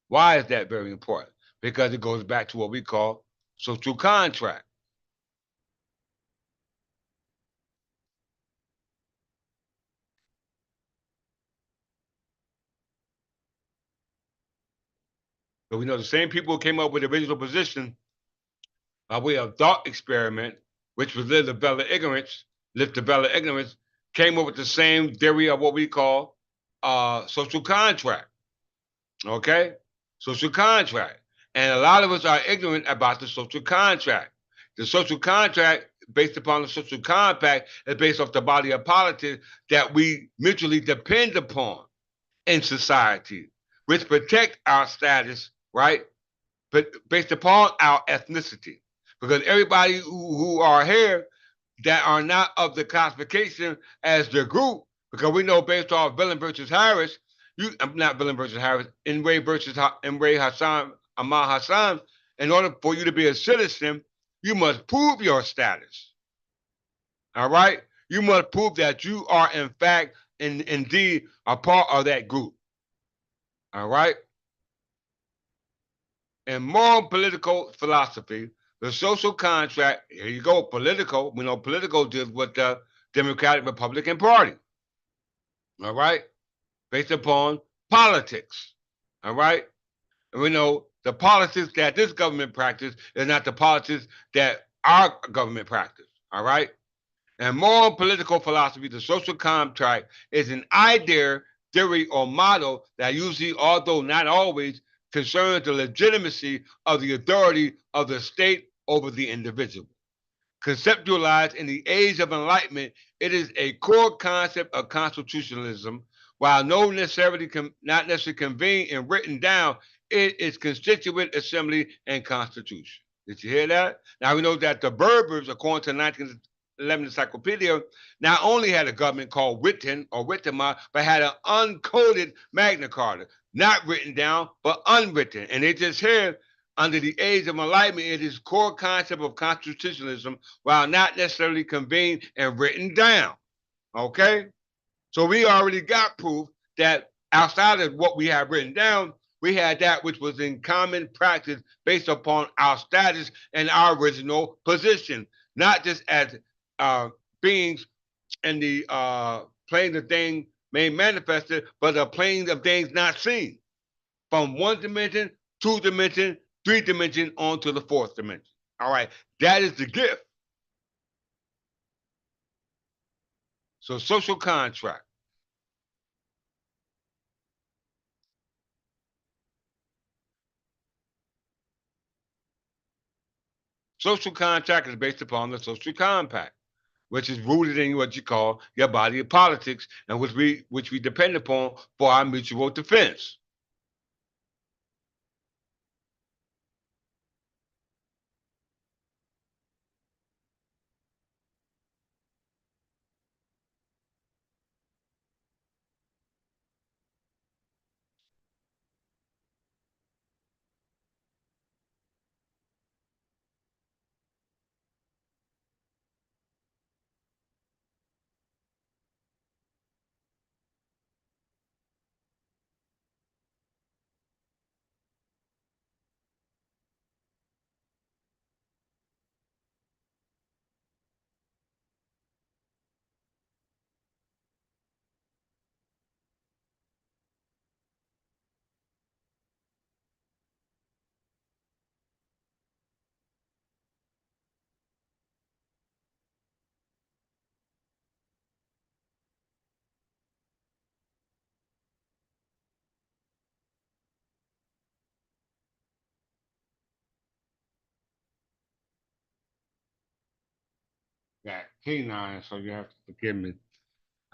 Why is that very important? Because it goes back to what we call social contract. So we know the same people who came up with the original position by way of thought experiment, which was lift the veil of ignorance, came up with the same theory of what we call social contract. Okay? Social contract. And a lot of us are ignorant about the social contract. The social contract, based upon the social compact, is based off the body of politics that we mutually depend upon in society, which protect our status, right? But based upon our ethnicity. Because everybody who are here that are not of the classification as the group, because we know based off Villain versus Harris, not Villain versus Harris, Enray versus Enray Hassan, Amal Hassan, in order for you to be a citizen, you must prove your status. All right? You must prove that you are, in fact, indeed, a part of that group. All right? In moral political philosophy, the social contract, here you go, political, we know political deals with the Democratic Republican Party. All right? Based upon politics. All right? And we know the politics that this government practice is not the politics that our government practice. All right? And moral political philosophy, the social contract, is an idea, theory, or model that usually, although not always, concerns the legitimacy of the authority of the state over the individual. Conceptualized in the age of enlightenment, it is a core concept of constitutionalism. While not necessarily convened and written down, it is constituent assembly and constitution. Did you hear that? Now we know that the Berbers, according to 1911 encyclopedia, not only had a government called Witten or Wittema, but had an uncoded Magna Carta, not written down, but unwritten. And they just here under the age of enlightenment, it is core concept of constitutionalism, while not necessarily convened and written down. Okay? So we already got proof that outside of what we have written down, we had that which was in common practice based upon our status and our original position, not just as beings in the plane of things made manifested, but a plane of things not seen. From one dimension, two dimension, three dimension, on to the fourth dimension. All right, that is the gift. So social contract. Social contract is based upon the social compact, which is rooted in what you call your body of politics, and which we depend upon for our mutual defense. got canines, so you have to forgive me.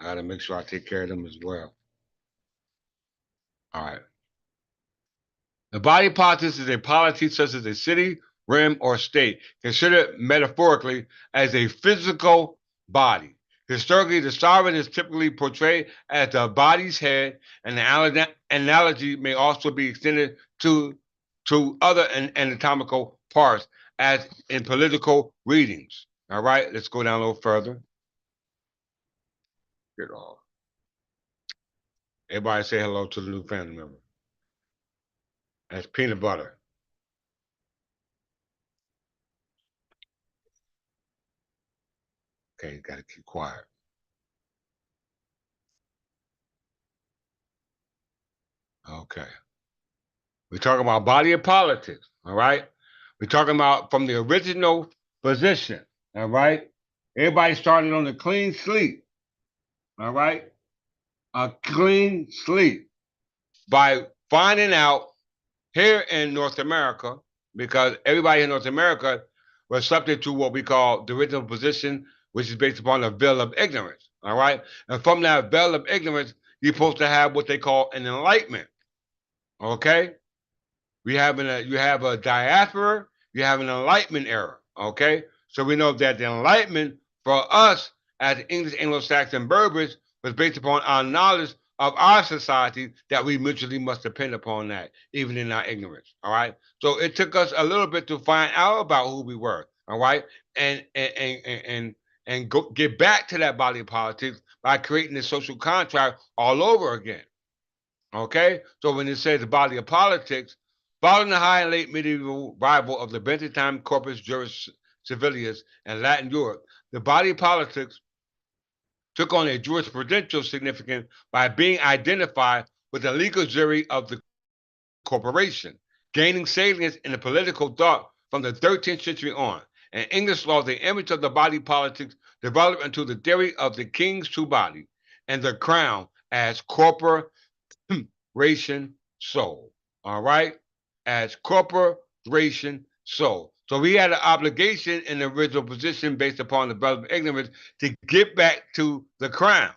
I got to make sure I take care of them as well. All right. The body politic is a polity such as a city, rim, or state, considered metaphorically as a physical body. Historically, the sovereign is typically portrayed as the body's head, and the analogy may also be extended to other anatomical parts, as in political readings. All right, let's go down a little further. Get off. Everybody say hello to the new family member. That's peanut butter. Okay, you got to keep quiet. Okay. We're talking about body of politics, all right? We're talking about from the original position, all right? Everybody started on a clean slate, all right? A clean slate by finding out here in North America, because everybody in North America was subject to what we call the original position, which is based upon a veil of ignorance, all right? And from that veil of ignorance, you're supposed to have what they call an enlightenment, okay? You have a diaspora, you have an enlightenment era. Okay, so we know that the enlightenment for us as English, Anglo-Saxon Berbers was based upon our knowledge of our society that we mutually must depend upon that, even in our ignorance. All right, so it took us a little bit to find out about who we were. All right, and go, get back to that body of politics by creating the social contract all over again. Okay, so when it says the body of politics, following the high and late medieval revival of the Byzantine corpus juris civilis and Latin Europe, the body of politics took on a jurisprudential significance by being identified with the legal jury of the corporation, gaining salience in the political thought from the 13th century on. In English law, the image of the body politic developed into the theory of the king's true body and the crown as corporate ration soul. All right? As corporation soul. So we had an obligation in the original position based upon the brother of ignorance to get back to the crown.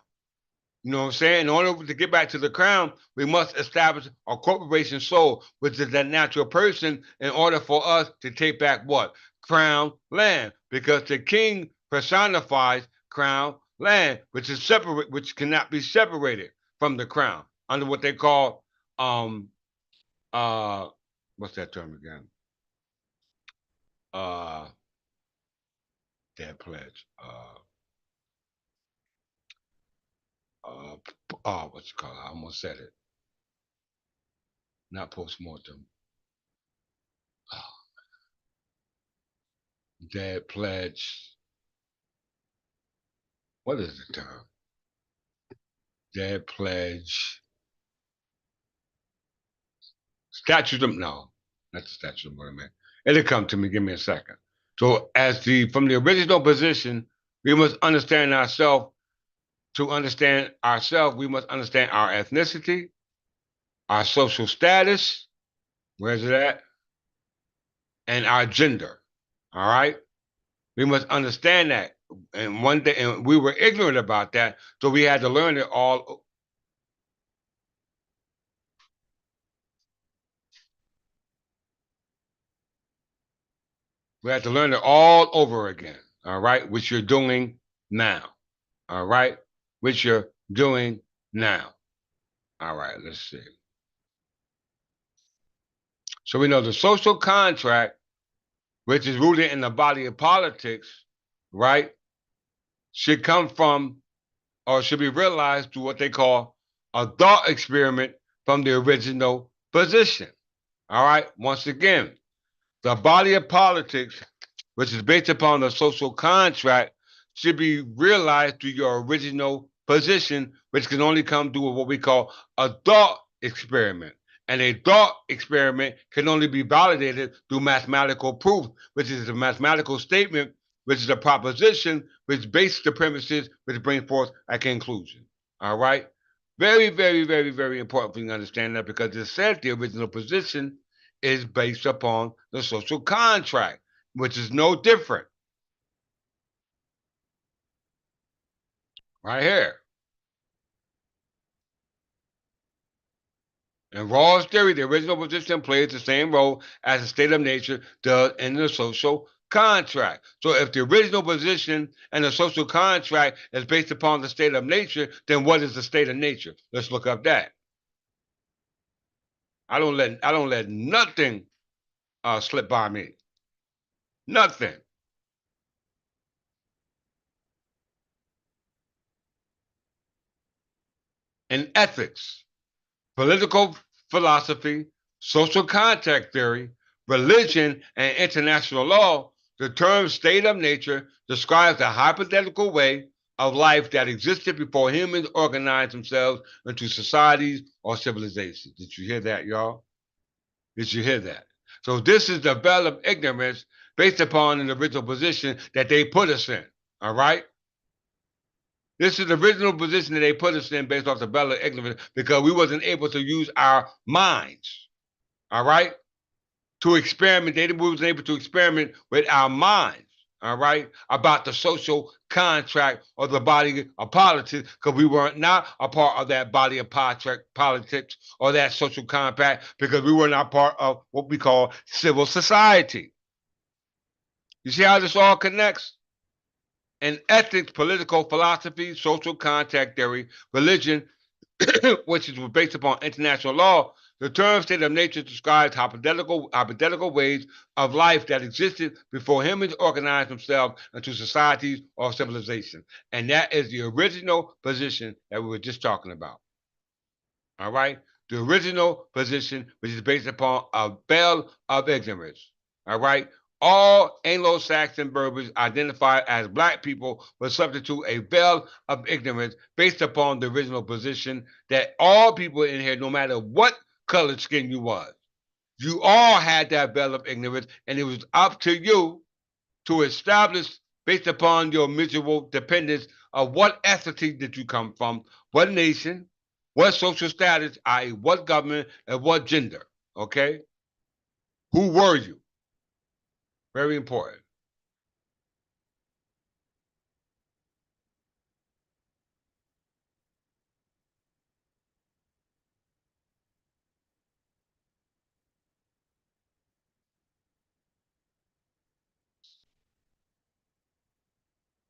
You know what I'm saying? In order to get back to the crown, we must establish a corporation soul, which is that natural person, in order for us to take back what? Crown land. Because the king personifies crown land, which is separate, which cannot be separated from the crown under what they call uh what's that term again? Uh that pledge. Uh what's it called? I almost said it. Not post-mortem. Dead pledge. What is the term? Dead pledge. Statute of no, not the statute of limitations. It'll come to me. Give me a second. So, as the from the original position, we must understand ourselves. To understand ourselves, we must understand our ethnicity, our social status. Where's it at? And our gender. All right. We must understand that. And one day, and we were ignorant about that, so we had to learn it all. We had to learn it all over again. All right, which you're doing now. All right, which you're doing now. All right, let's see. So we know the social contract, which is rooted in the body of politics, right, should come from or should be realized through what they call a thought experiment from the original position. All right, once again, the body of politics, which is based upon the social contract, should be realized through your original position, which can only come through what we call a thought experiment. And a thought experiment can only be validated through mathematical proof, which is a mathematical statement, which is a proposition, which bases the premises, which brings forth a conclusion. All right? Very, very, very, very important for you to understand that because it says the original position is based upon the social contract, which is no different. right here. In Rawls' theory, the original position plays the same role as the state of nature does in the social contract. So if the original position and the social contract is based upon the state of nature, then what is the state of nature? Let's look up that. I don't let nothing slip by me. Nothing. In ethics, political philosophy, social contact theory, religion, and international law, the term state of nature describes a hypothetical way of life that existed before humans organized themselves into societies or civilizations. Did you hear that, y'all? Did you hear that? So this is the bell of ignorance based upon an original position that they put us in. All right? This is the original position that they put us in based off the bell of ignorance because we wasn't able to use our minds. All right? To experiment. They wasn't able to experiment with our minds. All right, about the social contract or the body of politics, because we weren't not a part of that body of politics or that social compact, because we were not part of what we call civil society. You see how this all connects? In ethics, political philosophy, social contact theory, religion, which is based upon international law, the term state of nature describes hypothetical ways of life that existed before humans organized themselves into societies or civilizations. And that is the original position that we were just talking about. All right? The original position, which is based upon a veil of ignorance. All right? All Anglo-Saxon Berbers identified as black people were subject to a veil of ignorance based upon the original position that all people in here, no matter what colored skin you was, you all had that veil of ignorance, and it was up to you to establish based upon your mutual dependence of what ethnicity did you come from, what nation, what social status, i.e., what government, and what gender. Okay? Who were you? Very important.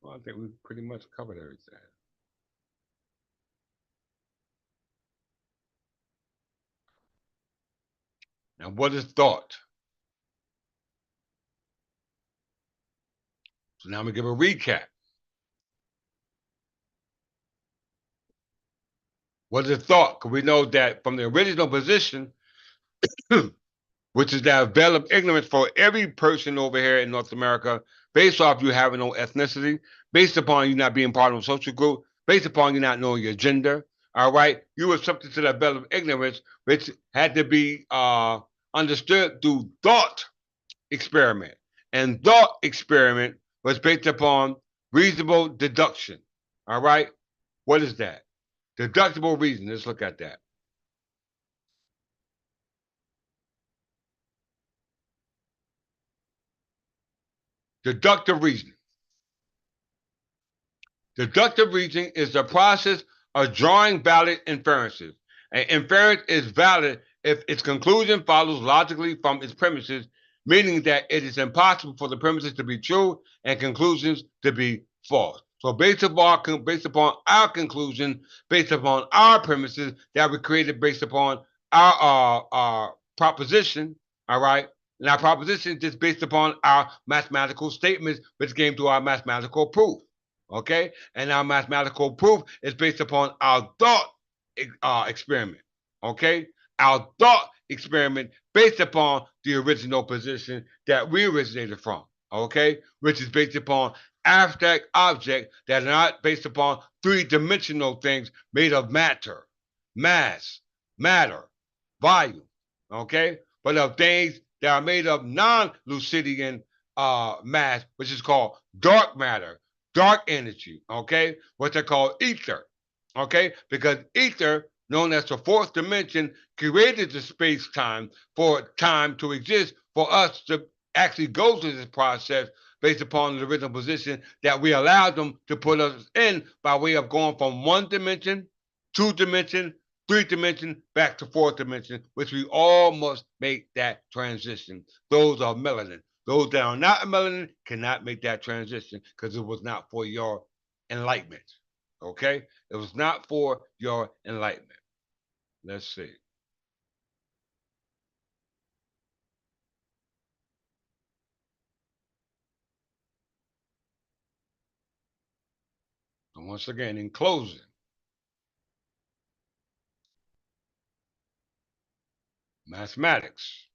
Well, I think we pretty much covered everything. Now, what is thought? So now I'm gonna give a recap. What is thought? Because we know that from the original position, which is that veil of ignorance for every person over here in North America, based off you having no ethnicity, based upon you not being part of a social group, based upon you not knowing your gender. All right, you were subject to that veil of ignorance, which had to be understood through thought experiment, and thought experiment was based upon reasonable deduction. All right, what is that? Deductible reason. Let's look at that. Deductive reasoning. Deductive reasoning is the process of drawing valid inferences. An inference is valid if its conclusion follows logically from its premises, meaning that it is impossible for the premises to be true and conclusions to be false. So based upon our conclusion, based upon our premises that we created based upon our proposition, all right, and our proposition is just based upon our mathematical statements, which came to our mathematical proof. Okay, and our mathematical proof is based upon our thought experiment. Okay, our thought experiment based upon the original position that we originated from. Okay, which is based upon abstract objects that are not based upon three-dimensional things made of mass, matter, volume. Okay, but of things that are made of non-Lucidian mass, which is called dark matter, dark energy, okay? What they call ether, okay? Because ether, known as the fourth dimension, created the space time for time to exist for us to actually go through this process based upon the original position that we allowed them to put us in by way of going from one dimension, two dimension, three dimension, back to fourth dimension, which we all must make that transition. Those are melanin. Those that are not melanin cannot make that transition because it was not for your enlightenment. Okay? It was not for your enlightenment. Let's see. And once again, in closing, mathematics.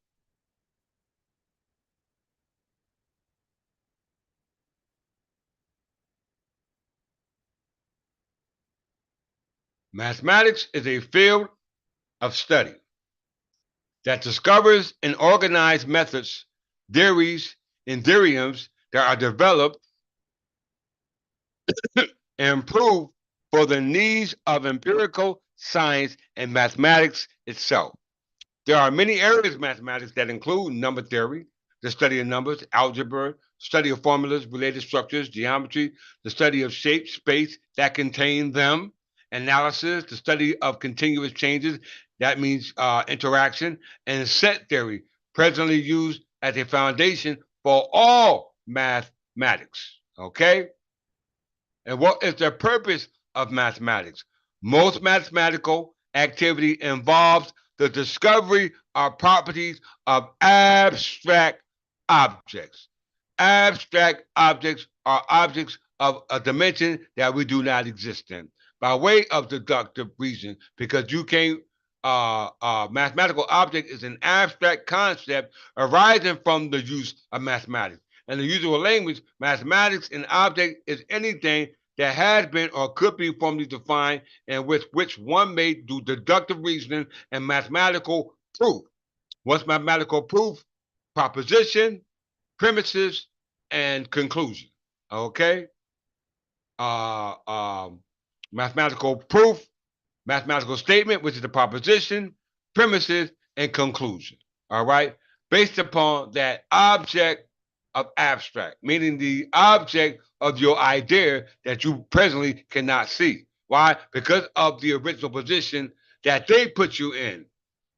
Mathematics is a field of study that discovers and organizes methods, theories, and theorems that are developed and improved for the needs of empirical science and mathematics itself. There are many areas of mathematics that include number theory, the study of numbers, algebra, study of formulas, related structures, geometry, the study of shape, space that contain them, analysis, the study of continuous changes, that means interaction, and set theory, presently used as a foundation for all mathematics. Okay? And what is the purpose of mathematics? Most mathematical activity involves the discovery of properties of abstract objects. Abstract objects are objects of a dimension that we do not exist in by way of deductive reason, because you can't. Mathematical object is an abstract concept arising from the use of mathematics. In the usual language, mathematics and object is anything that has been or could be formally defined and with which one may do deductive reasoning and mathematical proof. What's mathematical proof? Proposition, premises, and conclusion. Okay? Uh, um, Mathematical proof, mathematical statement, which is the proposition, premises, and conclusion. All right? Based upon that object of abstract, meaning the object of your idea that you presently cannot see. Why? Because of the original position that they put you in,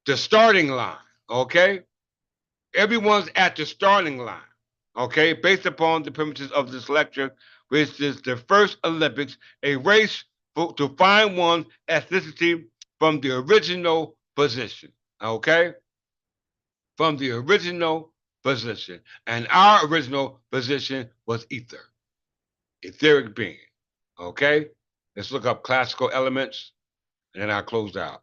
the starting line. Okay? Everyone's at the starting line. Okay? Based upon the premises of this lecture, which is the first Olympics, a race to find one's ethnicity from the original position. Okay? From the original position. And our original position was ether, etheric being. Okay? Let's look up classical elements, and then I'll close out.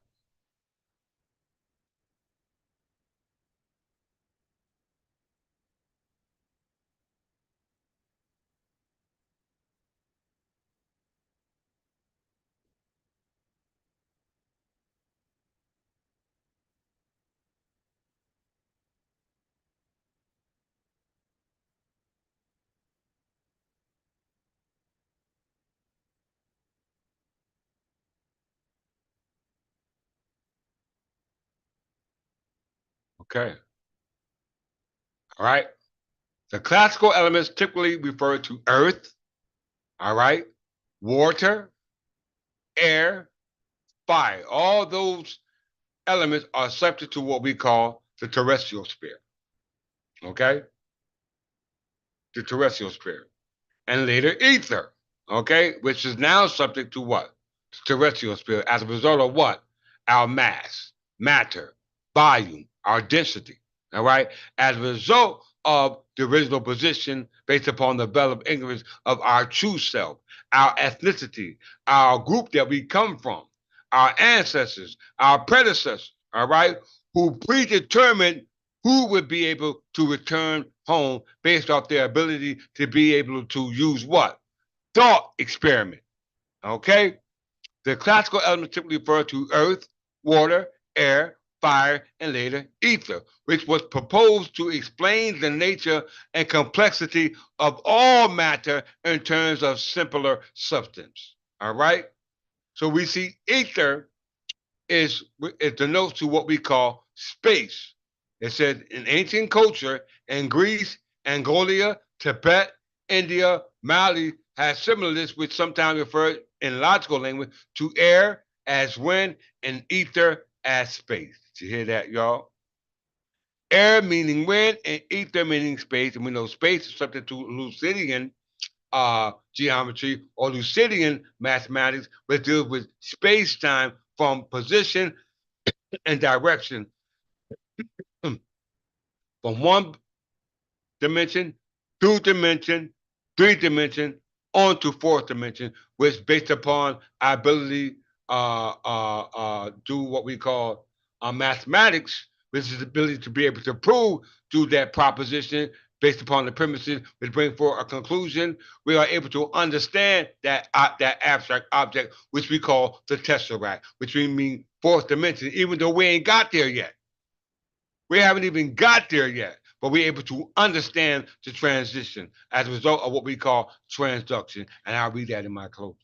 Okay? All right? The classical elements typically refer to earth, all right, water, air, fire. All those elements are subject to what we call the terrestrial sphere. Okay? The terrestrial sphere. And later ether, okay, which is now subject to what? The terrestrial sphere as a result of what? Our mass, matter, volume, our density. All right? As a result of the original position based upon the developed ignorance of our true self, our ethnicity, our group that we come from, our ancestors, our predecessors, all right, who predetermined who would be able to return home based off their ability to be able to use what? Thought experiment. Okay? The classical elements typically refer to earth, water, air, fire, and later ether, which was proposed to explain the nature and complexity of all matter in terms of simpler substance. All right? So we see ether is it denotes to what we call space. It said in ancient culture in Greece, Angolia, Tibet, India, Mali has similarness, which sometimes refer in logical language to air as wind and ether as space. Did you hear that, y'all? Air meaning wind and ether meaning space. And we know space is subject to Euclidean geometry or Euclidean mathematics, which deals with space time from position and direction from one dimension, two dimension, three dimension, on to fourth dimension, which based upon our ability do what we call mathematics, which is the ability to be able to prove through that proposition based upon the premises which bring forth a conclusion, we are able to understand that abstract object, which we call the tesseract, which we mean fourth dimension, even though we ain't got there yet. We haven't even got there yet, but we're able to understand the transition as a result of what we call transduction. And I'll read that in my close.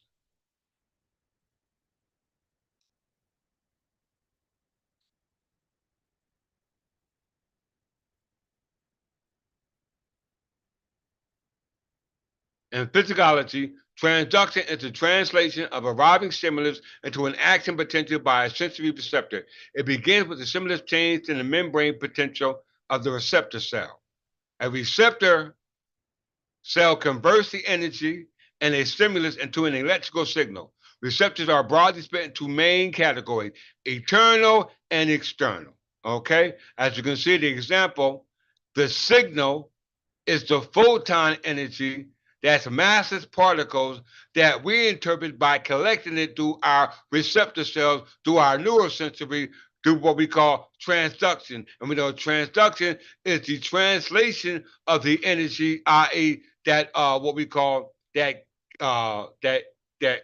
In physiology, transduction is the translation of arriving stimulus into an action potential by a sensory receptor. It begins with the stimulus change in the membrane potential of the receptor cell. A receptor cell converts the energy and a stimulus into an electrical signal. Receptors are broadly split into main categories, internal and external. Okay? As you can see, the example, the signal is the photon energy that's massless particles that we interpret by collecting it through our receptor cells, through our neurosensory, through what we call transduction. And we know transduction is the translation of the energy, i.e., that what we call that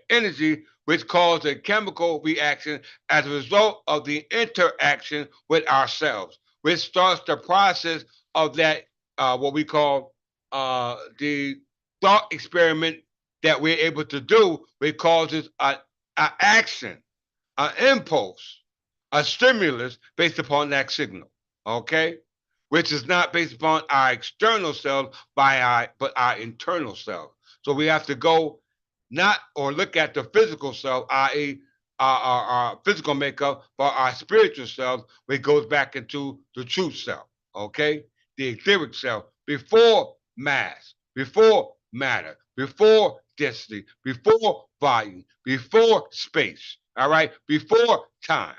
energy, which causes a chemical reaction as a result of the interaction with ourselves, which starts the process of that what we call the thought experiment that we're able to do, which causes an action, an impulse, a stimulus based upon that signal. Okay, which is not based upon our external cells but our internal cells. So we have to go not or look at the physical cell, i.e., our physical makeup, but our spiritual cells, which goes back into the true self. Okay, the etheric cell before mass, before matter, before density, before volume, before space. All right, before time.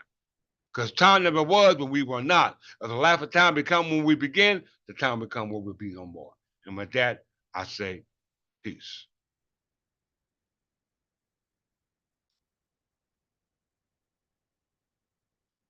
Because time never was when we were not. As the life of time become when we begin, the time become when we be no more. And with that, I say peace.